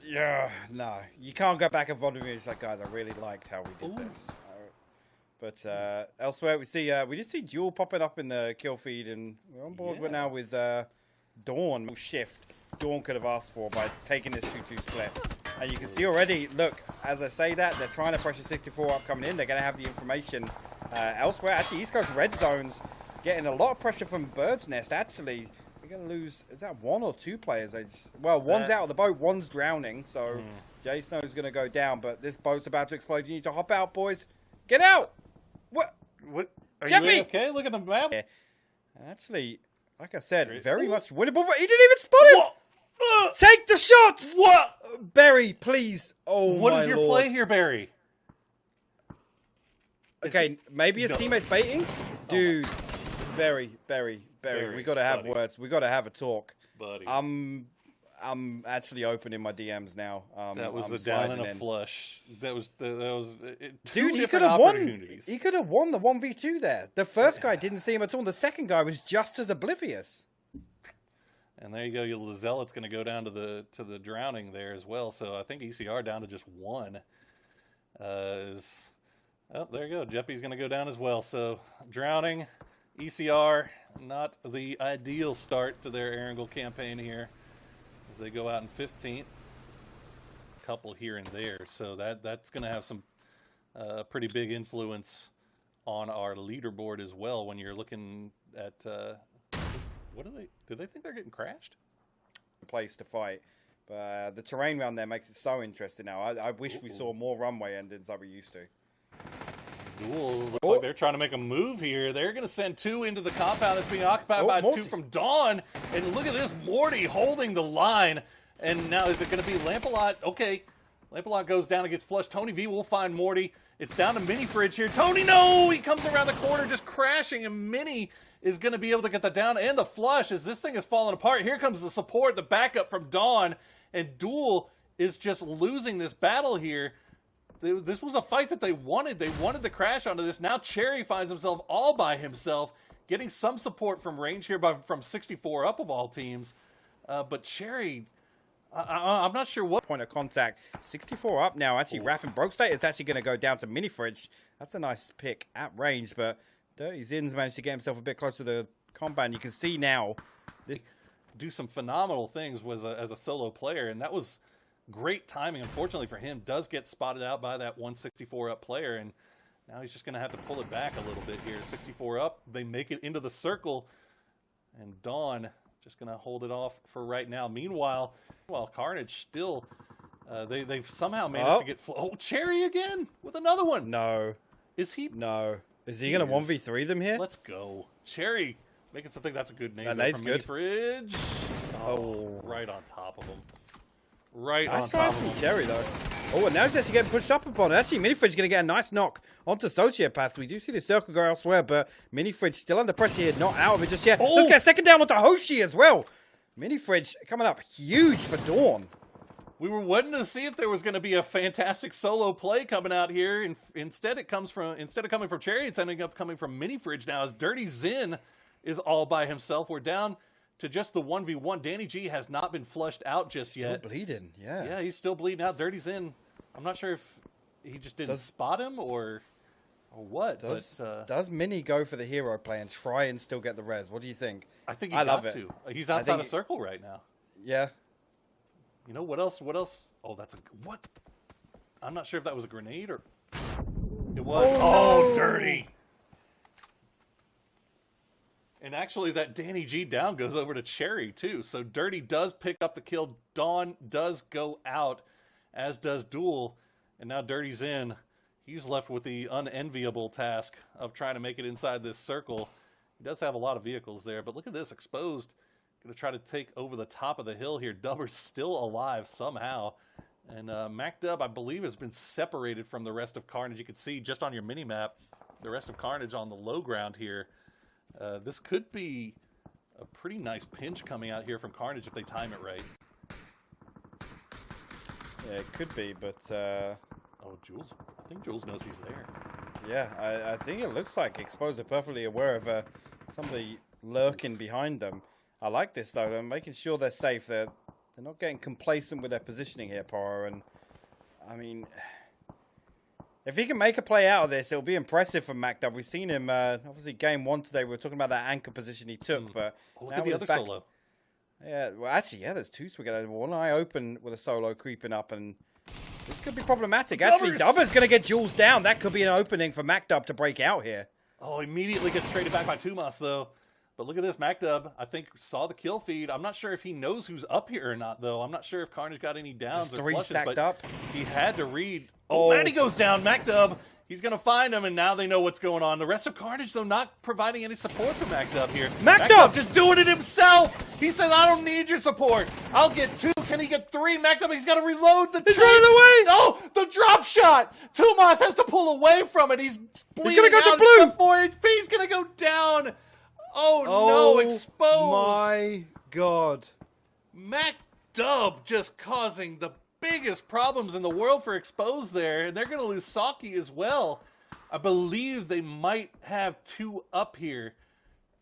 Yeah, no, you can't go back and Vodafone. It's like, guys, I really liked how we did this. But elsewhere, we did see Duel popping up in the kill feed, and we're on board now with Dawn. Shift Dawn could have asked for by taking this 2-2 split. And you can see already, look, as I say that, they're trying to pressure 64 up coming in. They're going to have the information elsewhere. Actually, East Coast Red Zone's getting a lot of pressure from Bird's Nest. Actually, they're going to lose, is that 1 or 2 players? Well, one's out of the boat, one's drowning. So Jay Snow's going to go down, but this boat's about to explode. You need to hop out, boys. Get out! What? Are Jeppy! you okay? Look at the map. Yeah. Actually, like I said, very much winnable. He didn't even spot him! Take the shots! What? Barry, please. Oh, What my is your Lord. play here, Barry? Okay, maybe his teammate's baiting? Dude, Barry, Barry, we gotta have buddy. words. We gotta have a talk. Buddy. I'm actually opening my DMs now. That was I'm a down and sliding a in. flush. That was two Dude, he could different have won. opportunities. He could have won the 1v2 there. The first guy didn't see him at all. The second guy was just as oblivious. And there you go. Your Zealot's going to go down to the drowning there as well. So I think ECR down to just 1. Oh, there you go. Jeppy's going to go down as well. So drowning, ECR, not the ideal start to their Erangel campaign here as they go out in 15th. A couple here and there. So that's going to have some pretty big influence on our leaderboard as well when you're looking at... what do they think they're getting crashed? Place to fight. But the terrain around there makes it so interesting now. I wish we saw more runway endings like we used to. Duel looks like they're trying to make a move here. They're going to send 2 into the compound that's being occupied by Morty. 2 from Dawn. And look at this, Morty holding the line. And now is it going to be Lampalot? Okay. Lampalot goes down and gets flushed. Tony V will find Morty. It's down to Mini Fridge here. Tony, no! He comes around the corner just crashing, and Mini is going to be able to get the down and the flush as this thing is falling apart. Here comes the support, the backup from Dawn, and Duel is just losing this battle here. This was a fight that they wanted. They wanted to crash onto this. Now Cherry finds himself all by himself, getting some support from range here from 64 up of all teams. But Cherry, I'm not sure what Point of contact. 64 up now. Actually, wrapping Broke State is actually going to go down to Mini Fridge. That's a nice pick at range, but Dirty Zin's managed to get himself a bit closer to the compound. You can see now. Do some phenomenal things as a solo player, and that was great timing. Unfortunately for him, does get spotted out by that 164 up player, and now he's just going to have to pull it back a little bit here. 64 up, they make it into the circle, and Dawn just going to hold it off for right now. Meanwhile, Carnage still, they've somehow managed to get... Oh, Cherry again with another one. No. Is he? No. Is he going to 1v3 them here? Let's go. Cherry making something that's a good name. That there name's from good. Fridge. Oh, right on top of him. Right Nice on try top of from him. Cherry, though. Oh, and now he's actually getting pushed up upon. Actually, Mini Fridge going to get a nice knock onto Sociopath. We do see the circle go elsewhere, but Mini Fridge still under pressure here. Not out of it just yet. Oh. Let's get a second down onto Hoshi as well. Mini Fridge coming up huge for Dawn. We were waiting to see if there was going to be a fantastic solo play coming out here, and instead of coming from Cherry, it's ending up coming from Mini Fridge now as Dirty Zin is all by himself. We're down to just the 1v1. Danny G has not been flushed out just yet. Still bleeding, yeah. Yeah, he's still bleeding out. Dirty's in. I'm not sure if he just didn't spot him or what. Does Mini go for the hero play and try and still get the res? What do you think? I think I love it. to. He's outside a circle right now. Yeah. You know, what else? Oh, that's what? I'm not sure if that was a grenade or... It was. Oh, Dirty! And actually, that Danny G down goes over to Cherry, too. So Dirty does pick up the kill. Dawn does go out, as does Duel. And now Dirty's in. He's left with the unenviable task of trying to make it inside this circle. He does have a lot of vehicles there, but look at this, exposed. Going to try to take over the top of the hill here. Dubber's still alive somehow. And MacDub, I believe, has been separated from the rest of Carnage. You can see just on your mini-map, the rest of Carnage on the low ground here. This could be a pretty nice pinch coming out here from Carnage if they time it right. Yeah, it could be, but... Oh, Jules. I think Jules knows he's there. Yeah, I think it looks like Exposed are perfectly aware of somebody lurking behind them. I like this, though. They're making sure they're safe. They're not getting complacent with their positioning here, Poro. And, I mean, if he can make a play out of this, it'll be impressive for MacDub. We've seen him, obviously, game 1 today. We were talking about that anchor position he took. But look at the other solo. Yeah, well, actually, yeah, there's 2 together. One eye open with a solo creeping up, and this could be problematic. Actually, Dubber's going to get Jules down. That could be an opening for MacDub to break out here. Oh, immediately gets traded back by Tumas, though. But look at this. MacDub, I think, saw the kill feed. I'm not sure if he knows who's up here or not, though. I'm not sure if Carnage got any downs There's or 3 flushes, stacked but up. he had to read. Oh, Maddie goes down. MacDub, he's going to find him, and now they know what's going on. The rest of Carnage, though, not providing any support for MacDub here. MacDub just doing it himself. He says, I don't need your support. I'll get 2. Can he get 3? MacDub, he's got to reload the He's running away. Oh, the drop shot. Tumas has to pull away from it. He's bleeding gonna go out. to blue. Except for HP. He's going to go down. Oh, no, Exposed. My God. MacDub just causing the biggest problems in the world for Exposed there. And they're going to lose Saki as well. I believe they might have 2 up here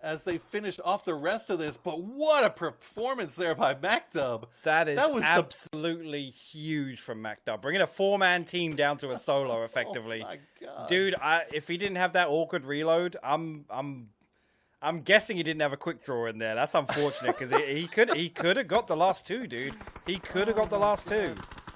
as they finished off the rest of this. But what a performance there by MacDub. That was absolutely huge from MacDub. Bringing a 4-man team down to a solo effectively. Oh my God. Dude, if he didn't have that awkward reload, I'm guessing he didn't have a quick draw in there. That's unfortunate because he could have got the last 2, dude. He could have got the last 2.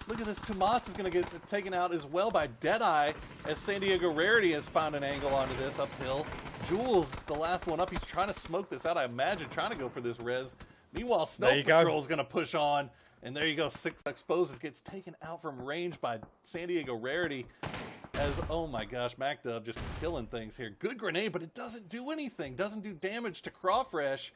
Look at this. Tumas is going to get taken out as well by Deadeye as San Diego Rarity has found an angle onto this uphill. Jules, the last one up. He's trying to smoke this out, I imagine, trying to go for this res. Meanwhile, Snow Patrol is going to push on. And there you go. 6 Exposes gets taken out from range by San Diego Rarity. As, oh my gosh, MacDub just killing things here. Good grenade, but it doesn't do anything. Doesn't do damage to Crawfresh.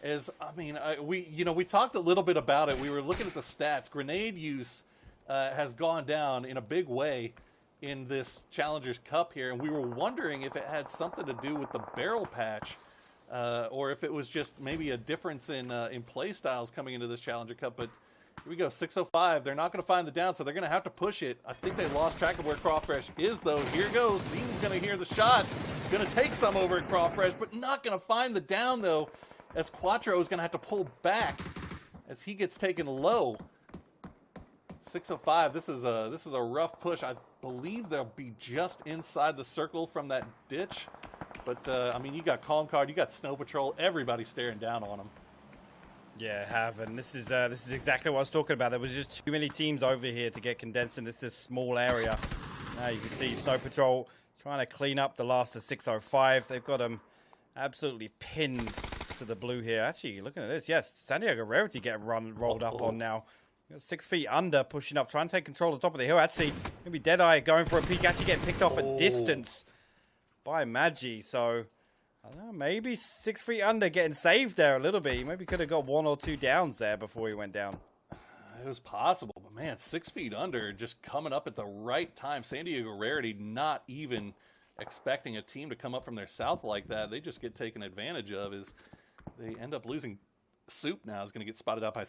As, I mean, we talked a little bit about it. We were looking at the stats. Grenade use has gone down in a big way in this Challengers Cup here, and we were wondering if it had something to do with the barrel patch, or if it was just maybe a difference in play styles coming into this Challenger Cup. But here we go, 6:05. They're not going to find the down, so they're going to have to push it. I think they lost track of where Crawfresh is, though. Here goes. Zene's going to hear the shots. Going to take some over at Crawfresh, but not going to find the down, though, as Quattro is going to have to pull back as he gets taken low. 6:05. This is a rough push. I believe they'll be just inside the circle from that ditch. But, I mean, you got Calm Card, you got Snow Patrol, everybody staring down on them. Yeah, have, and this is exactly what I was talking about. There was just too many teams over here to get condensed in this small area. Now you can see Snow Patrol trying to clean up the last of 6:05. They've got them absolutely pinned to the blue here. Actually, looking at this, yes, San Diego Rarity getting rolled up on now. 6 feet under, pushing up, trying to take control of the top of the hill. Actually, maybe Deadeye going for a peek, actually getting picked off at distance by Magi. So, I don't know, maybe 6 feet under getting saved there a little bit. He maybe could have got 1 or 2 downs there before he went down. It was possible, but man, 6 feet under, just coming up at the right time. San Diego Rarity not even expecting a team to come up from their south like that. They just get taken advantage of as they end up losing. Soup now is going to get spotted out by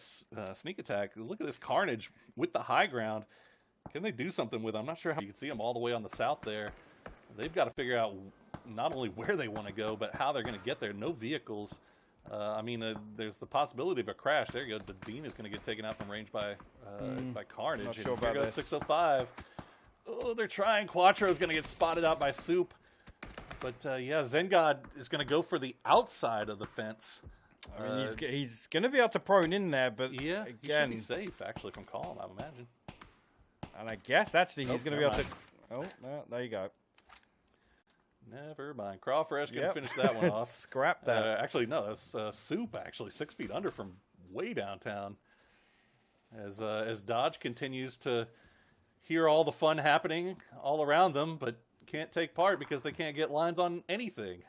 Sneak Attack. Look at this Carnage with the high ground. Can they do something with them? I'm not sure how. You can see them all the way on the south there. They've got to figure out not only where they want to go, but how they're going to get there. No vehicles. I mean, there's the possibility of a crash. There you go. The Dean is going to get taken out from range by Carnage. Not sure and here about goes this. 6:05. Oh, they're trying. Quattro is going to get spotted out by Soup. But, yeah, Zengod is going to go for the outside of the fence. I mean, he's going to be able to prone in there, but yeah, again, he should be safe, actually, from Calm, I imagine. And I guess, actually, he's going to be able to... mind. Oh, there you go. Never mind. Crawfresh going to finish that one off. Scrap that. Actually, no, that's Soup, actually, 6 feet under from way downtown. As Dodge continues to hear all the fun happening all around them, but can't take part because they can't get lines on anything.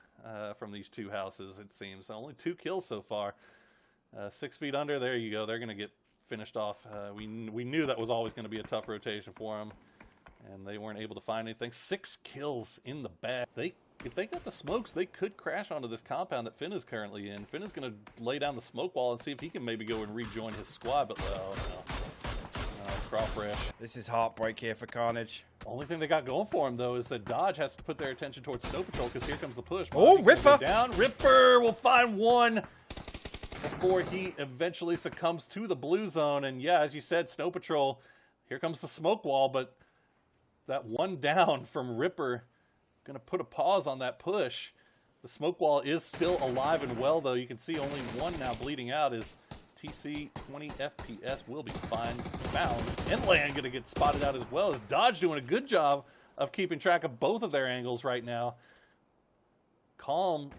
From these 2 houses, it seems. Only 2 kills so far. 6 feet under, there you go. They're going to get finished off. We knew that was always going to be a tough rotation for them, and they weren't able to find anything. 6 kills in the bag. If they got the smokes, they could crash onto this compound that Finn is currently in. Finn is going to lay down the smoke wall and see if he can maybe go and rejoin his squad, but oh no. crop fresh. This is heartbreak here for Carnage. Only thing they got going for him, though, is that Dodge has to put their attention towards Snow Patrol because here comes the push. Oh, Monty's Ripper! gonna go down. Ripper will find one before he eventually succumbs to the blue zone. And yeah, as you said, Snow Patrol, here comes the smoke wall, but that one down from Ripper going to put a pause on that push. The smoke wall is still alive and well, though. You can see only one now bleeding out is TC 20 FPS will be found. Inland going to get spotted out as well as Dodge doing a good job of keeping track of both of their angles right now. Calm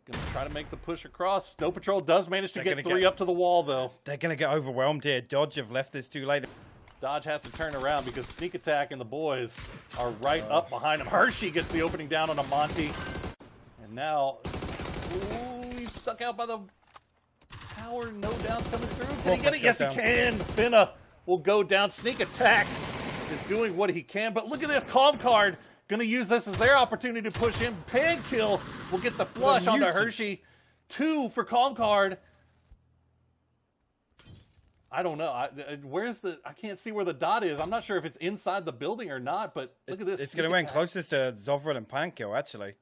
going to try to make the push across. Snow Patrol does manage to get three up to the wall, though. They're going to get overwhelmed here. Dodge have left this too late. Dodge has to turn around because Sneak Attack and the boys are right up behind him. Hershey gets the opening down on a Monty. And now, ooh, he's stuck out by the tower. No down coming through. Can he get it? Yes, he can. Finna will go down. Sneak Attack is doing what he can. But look at this. Calm Card going to use this as their opportunity to push him. Pan Kill will get the flush onto Hershey. 2 for Calm Card. I don't know. I can't see where the dot is. I'm not sure if it's inside the building or not, but look at this. It's going to run closest to Zovran and Pankill, actually.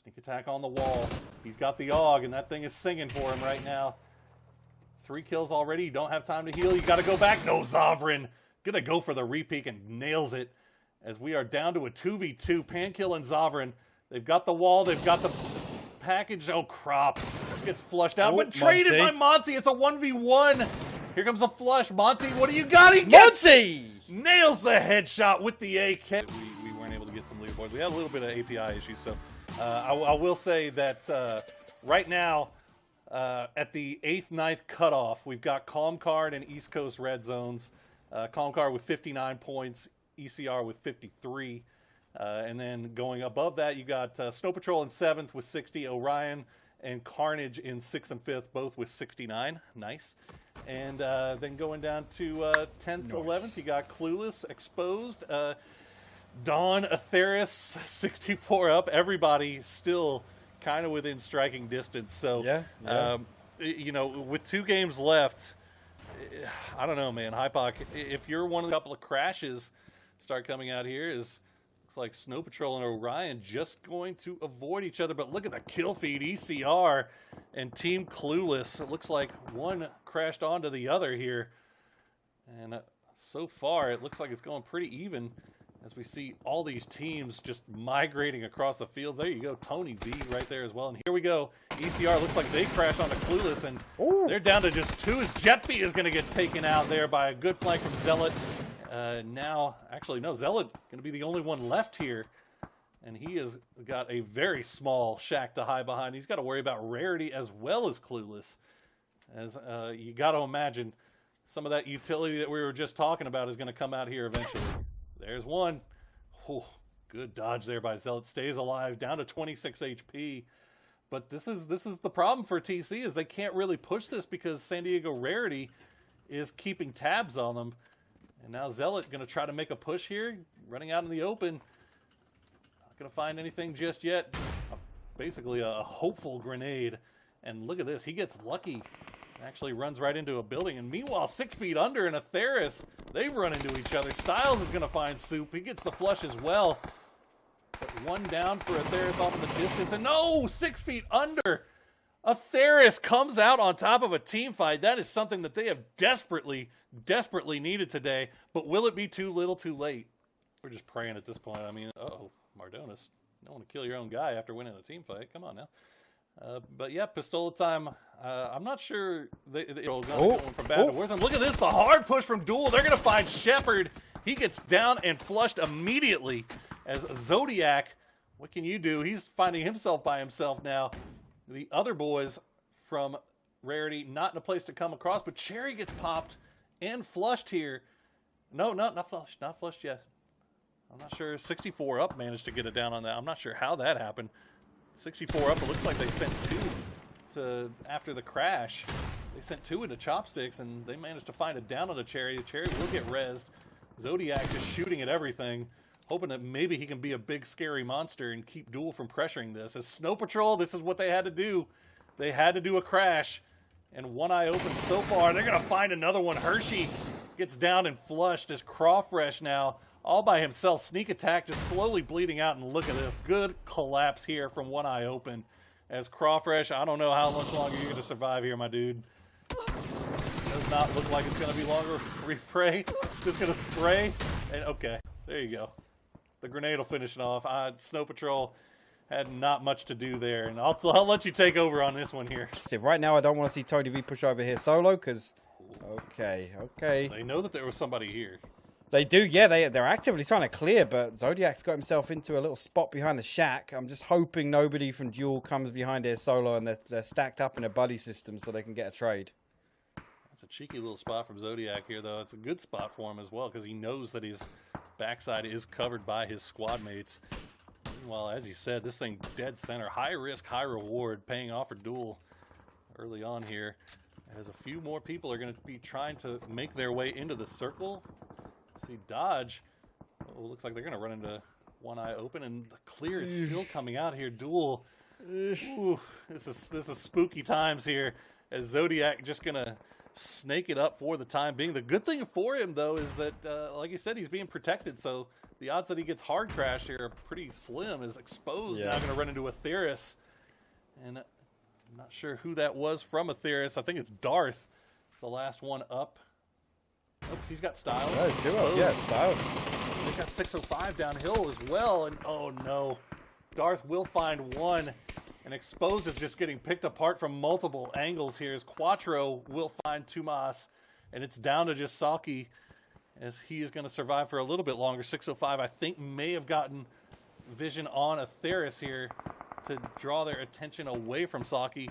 Sneak Attack on the wall. He's got the AUG, and that thing is singing for him right now. 3 kills already. You don't have time to heal. You got to go back. No, Zovran. Going to go for the repeak and nails it as we are down to a 2v2. Pankill and Zovran. They've got the wall. They've got the package. Oh, crop. Gets flushed out, but traded by Monty. It's a 1v1. Here comes a flush. Monty, what do you got? He gets Monty! Nails the headshot with the AK. We weren't able to get some leaderboards. We had a little bit of API issues, so I will say that right now, at the 8th, 9th cutoff, we've got Calm Card and East Coast Red Zones. Calm Card with 59 points, ECR with 53. And then going above that, you got Snow Patrol in 7th with 60, Orion and Carnage in 6th and 5th, both with 69. Nice. And then going down to 10th, 11th, you got Clueless, Exposed, Dawn, Atheris, 64 up. Everybody still kind of within striking distance. So, you know, with 2 games left, I don't know, man. Hypoc, if you're one of the couple of crashes start coming out here, is like Snow Patrol and Orion just going to avoid each other. But look at the kill feed. ECR and Team Clueless. It looks like one crashed onto the other here. And so far, it looks like it's going pretty even as we see all these teams just migrating across the fields. There you go. Tony V right there as well. And here we go. ECR looks like they crashed onto Clueless, and they're down to just 2 as Jetby is going to get taken out there by a good flank from Zealot. Now, actually, no, Zealot going to be the only one left here. And he has got a very small shack to hide behind. He's got to worry about Rarity as well as Clueless. As you got to imagine, some of that utility that we were just talking about is going to come out here eventually. There's one. Oh, good dodge there by Zealot. Stays alive, down to 26 HP. But this is the problem for TC, is they can't really push this because San Diego Rarity is keeping tabs on them. And now Zealot going to try to make a push here, running out in the open. Not going to find anything just yet. Basically a hopeful grenade. And look at this. He gets lucky. Actually runs right into a building. And meanwhile, 6 feet under and Atheris, they run into each other. Styles is going to find Soup. He gets the flush as well. But one down for Atheris off in the distance. And no, 6 feet under. Atheris comes out on top of a team fight. That is something that they have desperately needed today. But will it be too little too late? We're just praying at this point. I mean, uh-oh, Mardonis. You don't want to kill your own guy after winning a team fight. Come on now. But yeah, Pistola time. I'm not sure going from bad to worse. And look at this, the hard push from Duel. They're going to find Shepard. He gets down and flushed immediately as Zodiac. What can you do? He's finding himself by himself now. The other boys from Rarity not in a place to come across, but Cherry gets popped and flushed here. No, not flushed. Not flushed yet. I'm not sure. 64 up managed to get it down on that. I'm not sure how that happened. 64 up, it looks like they sent 2 to after the crash. They sent 2 into Chopsticks, and they managed to find it down on the Cherry. The Cherry will get rezzed. Zodiac just shooting at everything, hoping that maybe he can be a big, scary monster and keep Duel from pressuring this. As Snow Patrol, this is what they had to do. They had to do a crash, and one eye open so far. They're going to find another one. Hershey gets down and flushed as Crawfresh now all by himself. Sneak attack just slowly bleeding out, and look at this. Good collapse here from One Eye Open. As Crawfresh, I don't know how much longer you're going to survive here, my dude. Does not look like it's going to be longer. Refray, just going to spray, and okay, there you go. The grenade will finish it off. Snow Patrol had not much to do there, and I'll let you take over on this one here. Right now, I don't want to see Tony V push over here solo, because... Okay. They know that there was somebody here. They do, yeah. They're actively trying to clear, but Zodiac's got himself into a little spot behind the shack. I'm just hoping nobody from Duel comes behind here solo, and they're stacked up in a buddy system so they can get a trade. That's a cheeky little spot from Zodiac here, though. It's a good spot for him as well, because he knows that his backside is covered by his squad mates. Meanwhile, as you said, this thing dead center. High risk, high reward, paying off for Duel early on here. As a few more people are going to be trying to make their way into the circle. See Dodge. Oh, looks like they're going to run into One Eye Open, and the clear is still coming out here. Duel. Ooh, this is spooky times here, as Zodiac just going to snake it up for the time being. The good thing for him, though, is that, like you said, he's being protected, so the odds that he gets hard crashed here are pretty slim. Is Exposed now going to run into Atheris, and I'm not sure who that was from Atheris. I think it's Darth, the last one up. Oops, he's got Styles. Yeah, Styles. They've got 605 downhill as well, and oh no. Darth will find one, and Exposed is just getting picked apart from multiple angles here, as Quattro will find Tumas, and it's down to just Saki, as he is going to survive for a little bit longer. 605, I think, may have gotten vision on Atheris here to draw their attention away from Saki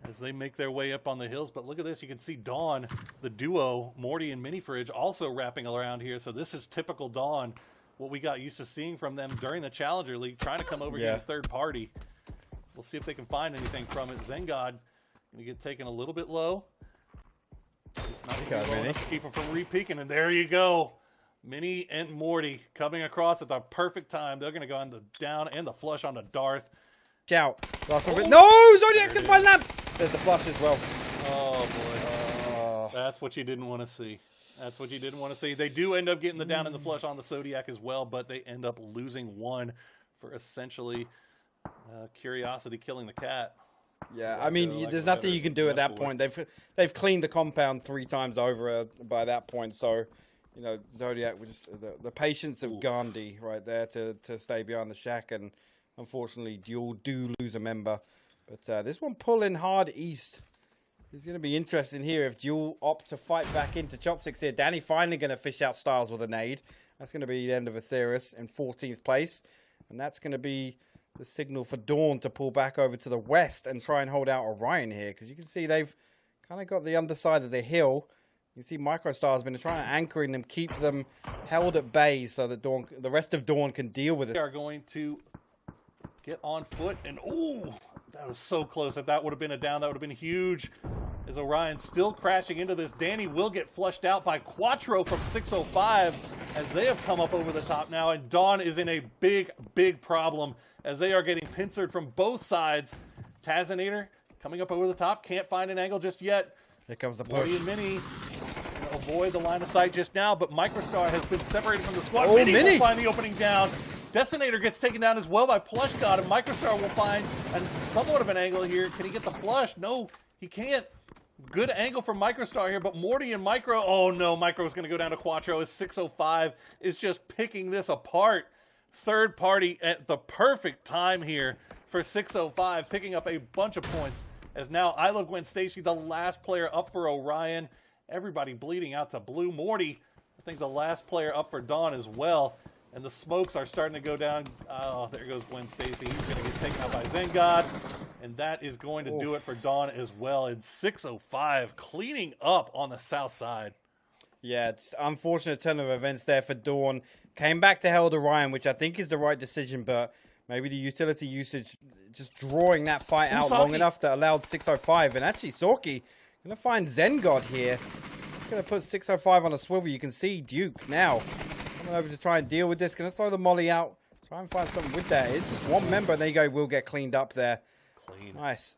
as they make their way up on the hills. But look at this. You can see Dawn, the duo, Morty and Mini Fridge, also wrapping around here. So this is typical Dawn, what we got used to seeing from them during the Challenger League, trying to come over here to third party. We'll see if they can find anything from it. Zengod going to get taken a little bit low. Not enough to keep him from re-peeking, and there you go. Minnie and Morty coming across at the perfect time. They're going to go on the down and the flush on the Darth. Shout. Last one. No! Zodiac's going to find that! There's the flush as well. Oh, boy. That's what you didn't want to see. That's what you didn't want to see. They do end up getting the down and the flush on the Zodiac as well, but they end up losing one for essentially Curiosity killing the cat. Yeah, I mean, there's nothing you can do at that point. They've cleaned the compound 3 times over by that point, so... You know, Zodiac was just the patience of Gandhi right there to stay behind the shack, and unfortunately, Duel do lose a member. But this one pulling hard east. It's going to be interesting here if Duel opt to fight back into Chopsticks here. Danny finally going to fish out Styles with a nade. That's going to be the end of Atheris in 14th place. And that's going to be the signal for Dawn to pull back over to the west and try and hold out Orion here. Because you can see they've kind of got the underside of the hill. You see Microstar has been trying to anchor in them, keep them held at bay so that the rest of Dawn can deal with it. They are going to get on foot, and ooh, that was so close. If that would have been a down, that would have been huge. As Orion still crashing into this, Danny will get flushed out by Quattro from 605 as they have come up over the top now, and Dawn is in a big, big problem as they are getting pincered from both sides. Tazinator coming up over the top, can't find an angle just yet. Here comes the push. Morty and Minnie avoid the line of sight just now, but Microstar has been separated from the squad. Oh, Minnie will find the opening down. Detonator gets taken down as well by Plush God, and Microstar will find somewhat of an angle here. Can he get the flush? No, he can't. Good angle from Microstar here, but Morty and Micro, oh no, Micro's going to go down to Quattro as 605 is just picking this apart. Third party at the perfect time here for 605, picking up a bunch of points. As now Isla Gwen Stacy, the last player up for Orion. Everybody bleeding out to blue. Morty, I think the last player up for Dawn as well. And the smokes are starting to go down. Oh, there goes Gwen Stacy. He's going to get taken out by Zengod. And that is going to do it for Dawn as well. And 605 cleaning up on the south side. Yeah, it's unfortunate turn of events there for Dawn. Came back to Held Orion, which I think is the right decision, but maybe the utility usage just drawing that fight out long enough that allowed 605. And actually, Sorky going to find Zengod here. He's going to put 605 on a swivel. You can see Duke now coming over to try and deal with this. Going to throw the molly out. Try and find something with that. It's just one member. There you go. Will get cleaned up there. Clean. Nice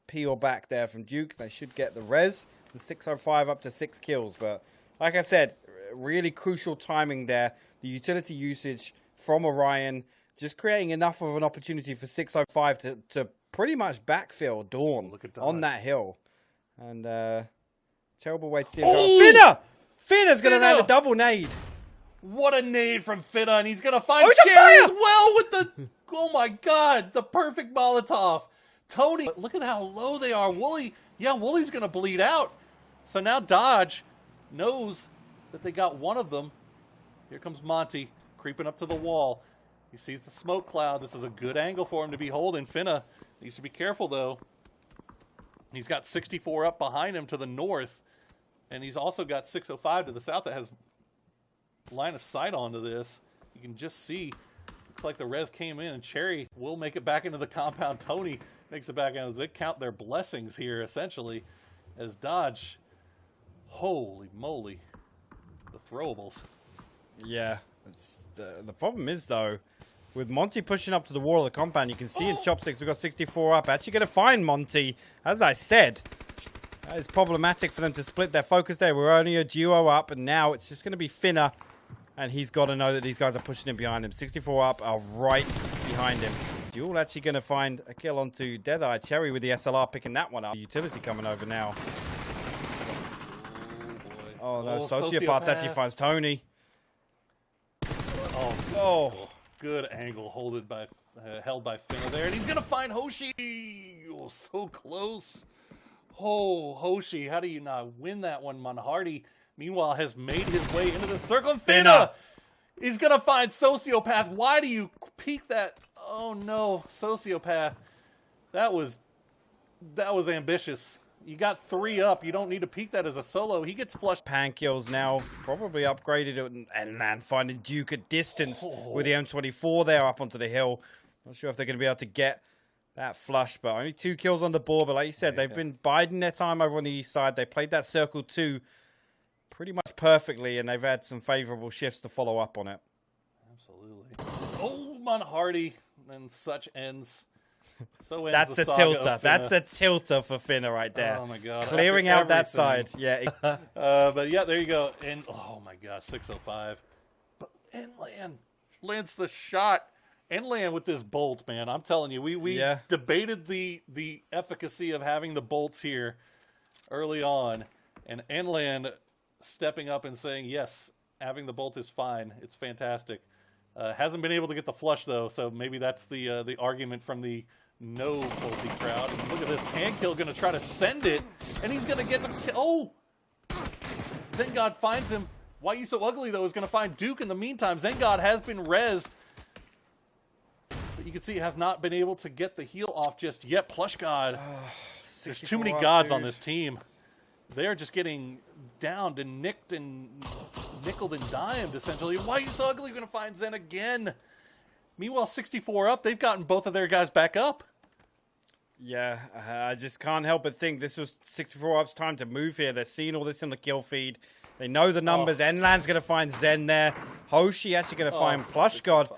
peel back there from Duke. They should get the res. And 605 up to 6 kills. But like I said, really crucial timing there. The utility usage from Orion, just creating enough of an opportunity for 605 to pretty much backfill Dawn on that hill. And terrible way to see him go. Finna! Finna's going to land a double nade. What a nade from Finna, and he's going to find Oh, Cherry as well with the... Oh, my God. The perfect Molotov. Tony, look at how low they are. Wooly, yeah, Wooly's going to bleed out. So now Dodge knows that they got one of them. Here comes Monty creeping up to the wall. He sees the smoke cloud. This is a good angle for him to be holding. Finna needs to be careful, though. He's got 64 up behind him to the north, and he's also got 605 to the south that has line of sight onto this. You can just see, looks like the res came in, and Cherry will make it back into the compound. Tony makes it back in. They count their blessings here, essentially, as Dodge, holy moly, the throwables. Yeah, the problem is, though, with Monty pushing up to the wall of the compound, you can see in Chopsticks we've got 64 up. Actually going to find Monty. As I said, it's problematic for them to split their focus there. We're only a duo up, and now it's just going to be Finna, and he's got to know that these guys are pushing him behind him. 64 up are right behind him. Duel actually going to find a kill onto Deadeye. Cherry with the SLR picking that one up. Utility coming over now. Oh, no, Sociopath actually finds Tony. Oh. Good angle held by Finna there, and he's gonna find Hoshi. Oh, so close. Oh, Hoshi, how do you not win that one? Manhardy, meanwhile, has made his way into the circle. And Finna is gonna find Sociopath. Why do you peek that? Oh no, Sociopath. That was ambitious. You got 3 up. You don't need to peek that as a solo. He gets flushed. Pan kills now, probably upgraded, and then finding Duke at distance with the M24 there up onto the hill. Not sure if they're going to be able to get that flush, but only 2 kills on the board. But like you said, they've been biding their time over on the east side. They played that circle 2 pretty much perfectly, and they've had some favorable shifts to follow up on it. Absolutely. Oh, Manhardy, and such ends. So that's a tilter. That's a tilter for Finna right there. Oh my God! Clearing out that side. Yeah. But yeah, there you go. And oh my God, 605. But Enland lands the shot. Enland with this bolt, man. I'm telling you, we debated the efficacy of having the bolts here early on, and Enland stepping up and saying yes, having the bolt is fine. It's fantastic. Hasn't been able to get the flush though, so maybe that's the argument from the no Bolty crowd. And look at this, Pankill gonna try to send it, and he's gonna get the kill. Oh! Zengod finds him. Why You So Ugly though is gonna find Duke in the meantime. Zengod has been rezzed, but you can see he has not been able to get the heal off just yet. Plush God. There's too many gods on this team. They're just getting downed and nicked and nickeled and dimed, essentially. Why You So Ugly going to find Zen again? Meanwhile, 64 up, they've gotten both of their guys back up. Yeah, I just can't help but think this was 64 up's time to move here. They're seeing all this in the kill feed. They know the numbers. Enland's going to find Zen there. Hoshi actually going to find Plush God.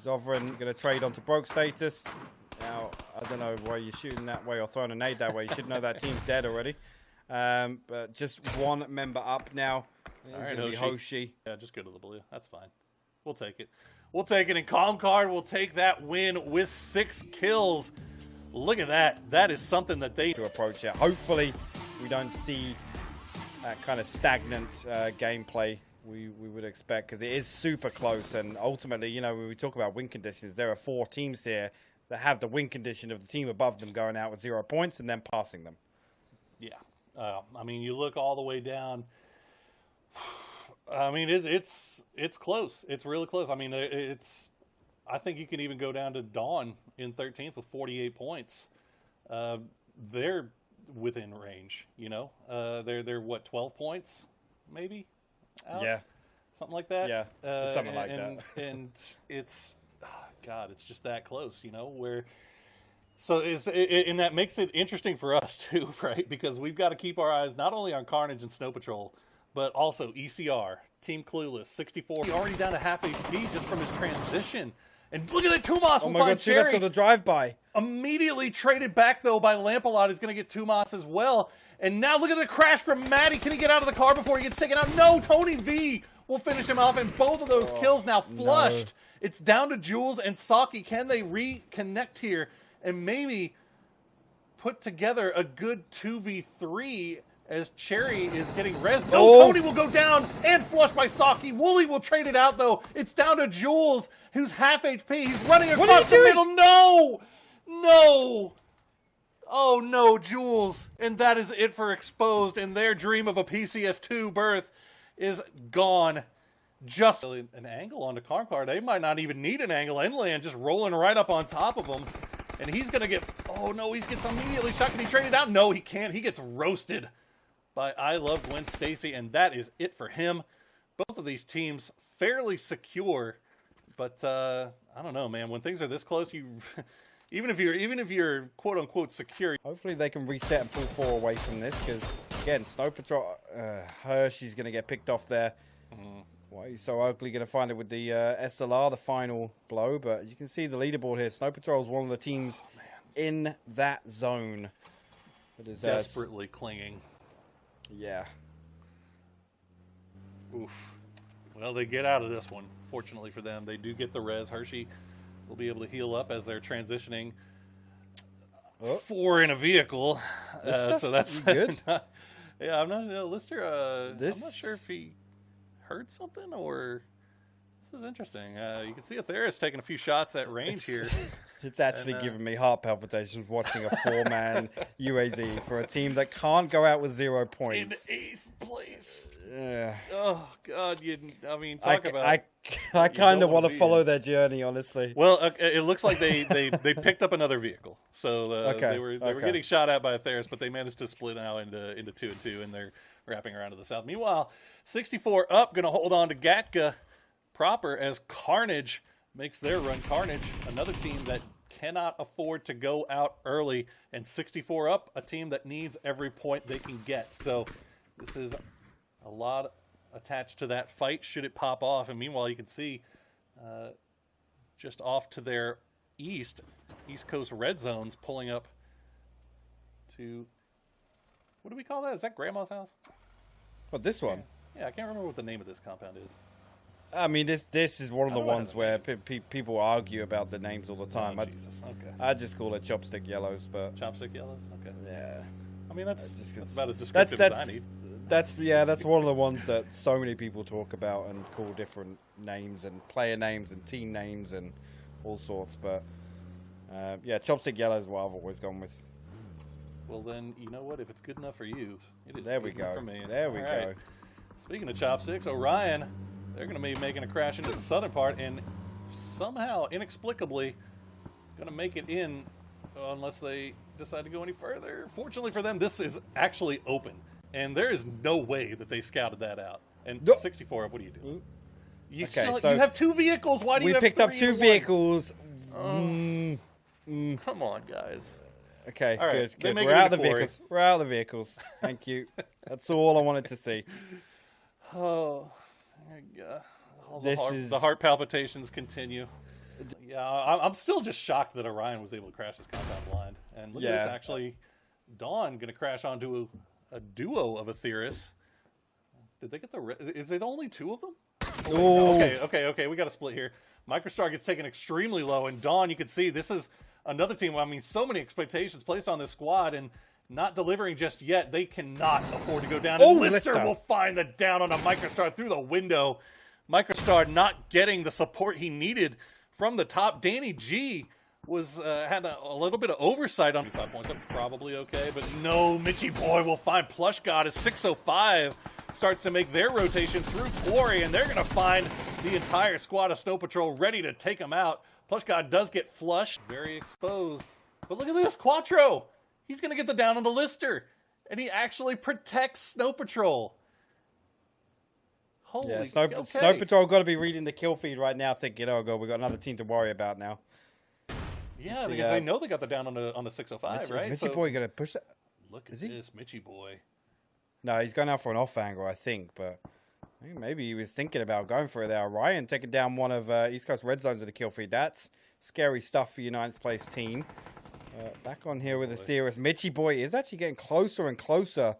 Zovran going to trade onto Broke status. Now, I don't know why you're shooting that way or throwing a nade that way. You should know that team's dead already. But just one member up now. All right, Hoshi. Yeah, just go to the blue. That's fine. We'll take it. We'll take it. And Calm Card will take that win with 6 kills. Look at that. That is something that they... to approach it. Hopefully, we don't see that kind of stagnant gameplay we would expect, because it is super close. And ultimately, you know, when we talk about win conditions, there are 4 teams here that have the win condition of the team above them going out with 0 points and then passing them. Yeah. I mean, you look all the way down. I mean, it's close. It's really close. I mean, I think you can even go down to Dawn in 13th with 48 points. They're within range, you know. They're what, 12 points, maybe? Out? Yeah, something like that. Yeah, something like that. And it's, God, it's just that close, you know. So and that makes it interesting for us too, right? Because we've got to keep our eyes not only on Carnage and Snow Patrol, but also ECR, Team Clueless, 64. He's already down to half HP just from his transition. And look at that, Tumas Oh will my find god, Tumas Cherry. got a drive-by. Immediately traded back, though, by Lampalot. Is going to get Tumas as well. And now look at the crash from Maddie. Can he get out of the car before he gets taken out? No, Tony V will finish him off, and both of those kills now flushed. No. It's down to Jules and Saki. Can they reconnect here and maybe put together a good 2v3 as Cherry is getting res? No, Tony will go down and flushed by Saki. Wooly will trade it out, though. It's down to Jules, who's half HP. He's running across the middle. No! No! Oh, no, Jules. And that is it for Exposed, and their dream of a PCS2 berth is gone. Just an angle on the car. They might not even need an angle. Inland just rolling right up on top of him. And he's going to get... Oh, no, he gets immediately shot. Can he trade it out? No, he can't. He gets roasted by I Love Gwen Stacy, and that is it for him. Both of these teams fairly secure, but I don't know, man. When things are this close, you... Even if you're quote unquote secure, hopefully they can reset and pull 4 away from this, because again, Snow Patrol, Hershey's gonna get picked off there. Why are you so ugly? Gonna find it with the SLR, the final blow. But you can see the leaderboard here. Snow Patrol is one of the teams in that zone that is desperately clinging. Yeah. Oof. Well, they get out of this one. Fortunately for them, they do get the res. Hershey will be able to heal up as they're transitioning 4 in a vehicle. So that's good. Yeah, I'm not Lister. I'm not sure if he heard something or this is interesting. You can see Atheris taking a few shots at range here. It's actually giving me heart palpitations watching a 4-man UAZ for a team that can't go out with 0 points. In 8th place. Yeah. Oh God, talk about. I kind of want to follow their journey, honestly. Well, it looks like they picked up another vehicle, so they were getting shot at by Atheris, but they managed to split now into 2 and 2, and they're wrapping around to the south. Meanwhile, 64 up, going to hold on to Gatka proper as Carnage makes their run. Carnage, another team that cannot afford to go out early, and 64 up, a team that needs every point they can get. So this is a lot attached to that fight should it pop off. And meanwhile, you can see just off to their east coast red zones pulling up to, what do we call that? Is that Grandma's house? What, this one? Yeah, I can't remember what the name of this compound is. I mean, this is one of the ones where people argue about the names all the time. Oh, Jesus. Okay. I just call it Chopstick Yellows, but... Chopstick Yellows? Okay. Yeah. I mean, that's about as descriptive as I need. That's one of the ones that so many people talk about and call different names and player names and team names and all sorts. But yeah, Chopstick Yellow is what I've always gone with. Well, then you know what? If it's good enough for you, it is. There we go. For me. There we go. Right. Speaking of Chopsticks, Orion, they're going to be making a crash into the southern part and somehow, inexplicably, going to make it in unless they decide to go any further. Fortunately for them, this is actually open. And there is no way that they scouted that out. And 64 up, what are you doing? You have 2 vehicles. Why do you have 3 We picked up 2 vehicles. Come on, guys. Okay, all right. Good. We're out of the vehicles. We're out of the vehicles. Thank you. That's all I wanted to see. Oh, the heart palpitations continue. Yeah, I'm still just shocked that Orion was able to crash this compound blind. And look at this, actually, Dawn going to crash onto a duo of Atheris. Did they get is it only 2 of them? Okay, we got to split here. Microstar gets taken extremely low, and Dawn, you can see, this is another team. I mean, so many expectations placed on this squad, and not delivering just yet. They cannot afford to go down. And Lister will find the down on a Microstar through the window. Microstar not getting the support he needed from the top. Danny G was had a little bit of oversight on 5 points. That's probably okay, but no, Mitchy Boy will find Plush God as 605 starts to make their rotation through Quarry, and they're going to find the entire squad of Snow Patrol ready to take them out. Plush God does get flushed, very exposed. But look at this, Quattro. He's going to get the down on the Lister, and he actually protects Snow Patrol. Holy Snow Patrol got to be reading the kill feed right now, thinking, "Oh god, we got another team to worry about now." Yeah, because they know they got the down on the 605, right? Is Mitchy Boy going to push that? Look at this, Mitchy Boy. No, he's going out for an off angle, I think. But Maybe he was thinking about going for it there. Ryan taking down one of East Coast Red Zones of the kill feed. That's scary stuff for your 9th place team. Back on here with Aetheris. Mitchy boy is actually getting closer and closer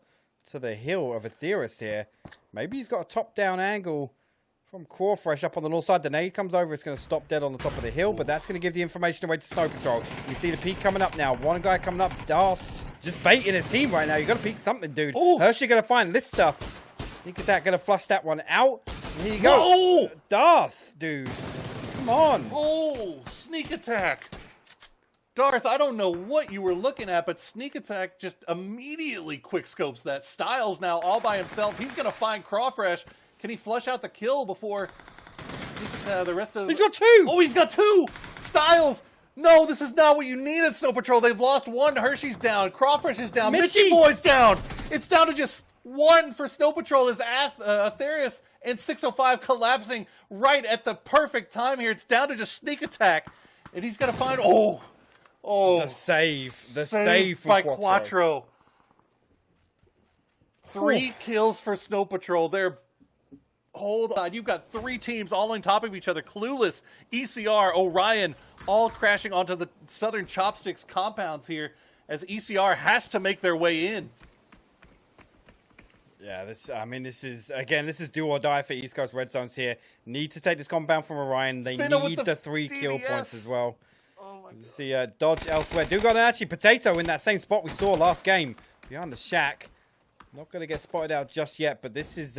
to the hill of Aetheris here. Maybe he's got a top-down angle from Crawfresh up on the north side. The nade comes over. It's going to stop dead on the top of the hill, but that's going to give the information away to Snow Patrol. You see the peak coming up now. One guy coming up. Darth just baiting his team right now. You got to peek something, dude. Ooh. Hershey going to find Lister. Sneak attack going to flush that one out. And here you go. Whoa! Darth, dude. Come on. Oh, sneak attack. Darth, I don't know what you were looking at, but sneak attack just immediately quickscopes that. Styles now all by himself. He's going to find Crawfresh. Can he flush out the kill before the rest of... He's got 2. Oh, he's got 2. Styles. No, this is not what you needed, Snow Patrol. They've lost 1. Hershey's down. Crawfresh is down. Mitchy Boy's down. It's down to just 1 for Snow Patrol as Aetherius and 605 collapsing right at the perfect time here. It's down to just sneak attack. And he's going to find... Oh, the save. The save from by Quattro. Quattro. 3 kills for Snow Patrol. Hold on. You've got 3 teams all on top of each other. Clueless, ECR, Orion, all crashing onto the Southern Chopsticks compounds here as ECR has to make their way in. Yeah, this is do or die for East Coast Red Zones here. Need to take this compound from Orion. They Finna need with the 3 kill DBS. points as well. Oh my You God. see Dodge elsewhere. Do got an actually Potato in that same spot we saw last game. Behind the shack. Not going to get spotted out just yet, but this is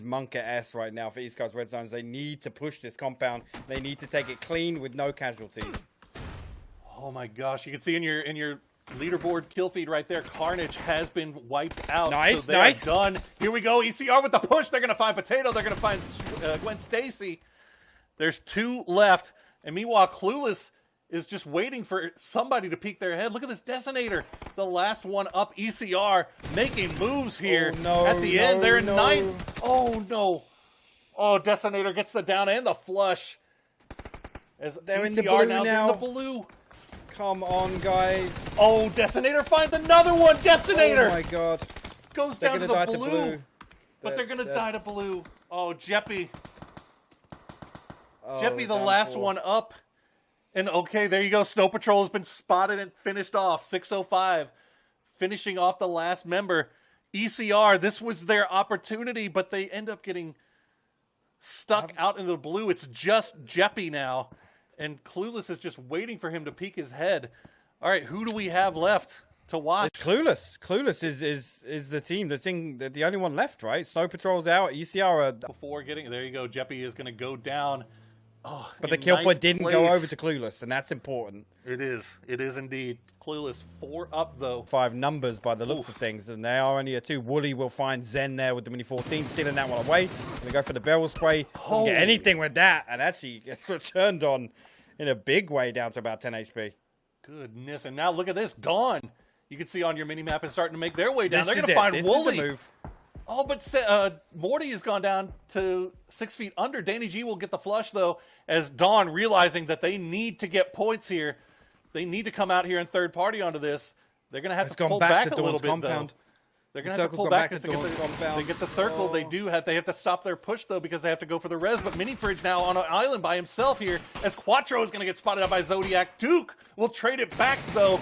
Monka S right now for East Coast Red Zones. They need to push this compound. They need to take it clean with no casualties. Oh my gosh. You can see in your leaderboard kill feed right there, Carnage has been wiped out. Nice, so they nice. are done. Here we go. ECR with the push. They're going to find Potato. They're going to find Gwen Stacy. There's 2 left. And meanwhile, Clueless is just waiting for somebody to peek their head. Look at this Detonator. The last one up. ECR making moves here at the end. They're in 9th. Oh, no. Oh, Detonator gets the down and the flush. As They're ECR in the blue now. now. In the blue. Come on, guys. Oh, Detonator finds another one. Detonator Oh my god. goes They're down to gonna the die blue. to blue. But they're going to die to blue. Oh, Jeppy. Oh, Jeppy, the down last 4. one up. And okay, there you go. Snow Patrol has been spotted and finished off. 605 finishing off the last member. ECR, this was their opportunity, but they end up getting stuck out in the blue. It's just Jeppy now. And Clueless is just waiting for him to peek his head. All right, who do we have left to watch? It's Clueless. Clueless is the team. The only one left, right? Snow Patrol's out. ECR are... Before getting... There you go. Jeppy is going to go down. Oh, But the in kill point 9th didn't place. go over to Clueless, and that's important. It is. It is indeed. Clueless 4 up, though. 5 numbers by the looks of things, and they are only a 2. Wooly will find Zen there with the Mini 14, stealing that one away. Gonna go for the barrel spray. Doesn't get anything with that, and actually gets returned on in a big way down to about 10 HP. Goodness. And now look at this. Dawn. You can see on your mini-map is starting to make their way down. This They're is going to find it. This is Wooly. the move. Oh, but Morty has gone down to 6 feet under. Danny G will get the flush, though, as Dawn realizing that they need to get points here. They need to come out here and third party onto this. They're going to have It's to gone pull back back to a little Dawn's bit, compound. though. They're The going to have to circle's pull gone back back to to get Dawn's compound. they get the circle. Oh. They have to stop their push, though, because they have to go for the res. But Mini Fridge now on an island by himself here, as Quattro is going to get spotted out by Zodiac. Duke will trade it back, though.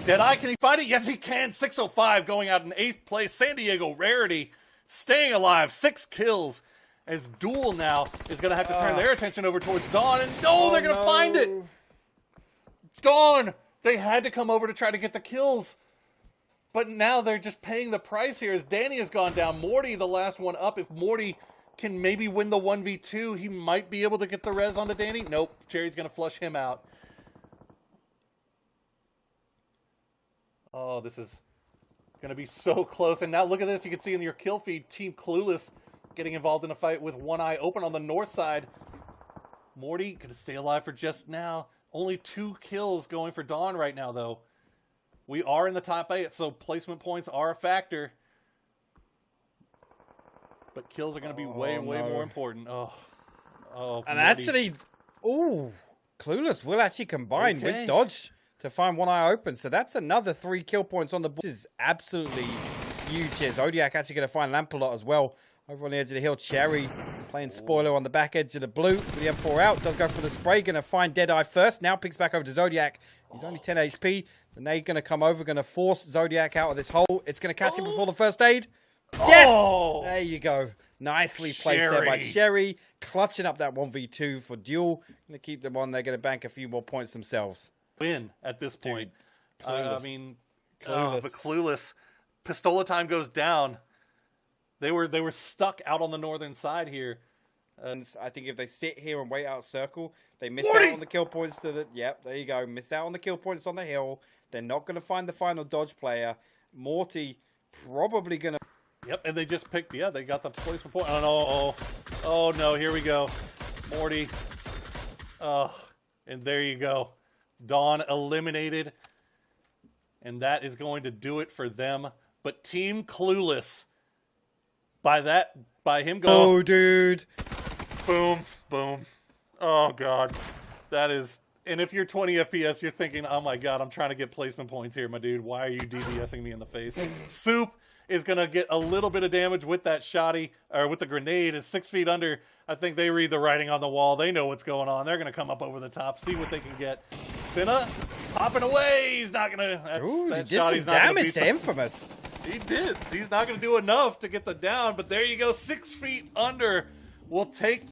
Deadeye, can he find it? Yes, he can. 605 going out in 8th place. San Diego Rarity staying alive. 6 kills. As Duel now is going to have to turn their attention over towards Dawn. And no, they're going to find it. It's Dawn. They had to come over to try to get the kills. But now they're just paying the price here as Danny has gone down. Morty, the last one up. If Morty can maybe win the 1v2, he might be able to get the res onto Danny. Nope. Cherry's going to flush him out. Oh, this is going to be so close. And now look at this. You can see in your kill feed, Team Clueless getting involved in a fight with one eye open on the north side. Morty going to stay alive for just now. Only 2 kills going for Dawn right now, though. We are in the top 8, so placement points are a factor. But kills are going to be way more important. Oh, And Morty. actually, Clueless will actually combine Okay. with Dodge to find one eye open. So that's another 3 kill points on the board. This is absolutely huge here. Zodiac actually going to find Lampalot as well. Over on the edge of the hill, Cherry playing spoiler on the back edge of the blue. With the M4 out, does go for the spray. Going to find Deadeye first. Now picks back over to Zodiac. He's only 10 HP. The nade going to come over, going to force Zodiac out of this hole. It's going to catch him before the first aid. Yes! Oh! There you go. Nicely placed there by Cherry. Clutching up that 1v2 for Duel. Going to keep them on. They're going to bank a few more points themselves. Win at this point. Clueless. I mean, Clueless. but Clueless. Pistola time goes down. They were stuck out on the northern side here. And I think if they sit here and wait out circle, they miss out on the kill points to the... Yep, there you go. Miss out on the kill points on the hill. They're not going to find the final dodge player. Morty probably going to... Yep, and they just picked... Yeah, they got the placement point. Oh, no, here we go. Morty. Oh, and there you go. Dawn eliminated. And that is going to do it for them. But Team Clueless... By him going... Oh, dude. Boom, boom. Oh, God. That is... And if you're 20 FPS, you're thinking, oh, my God, I'm trying to get placement points here, my dude. Why are you DBSing me in the face? Soup is going to get a little bit of damage with that shotty, or with the grenade. It's 6 feet under. I think they read the writing on the wall. They know what's going on. They're going to come up over the top, see what they can get. Finna, popping away. He's not going to... Ooh, he did some damage to Infamous. He did. He's not going to do enough to get the down, but there you go. 6 feet under. We'll take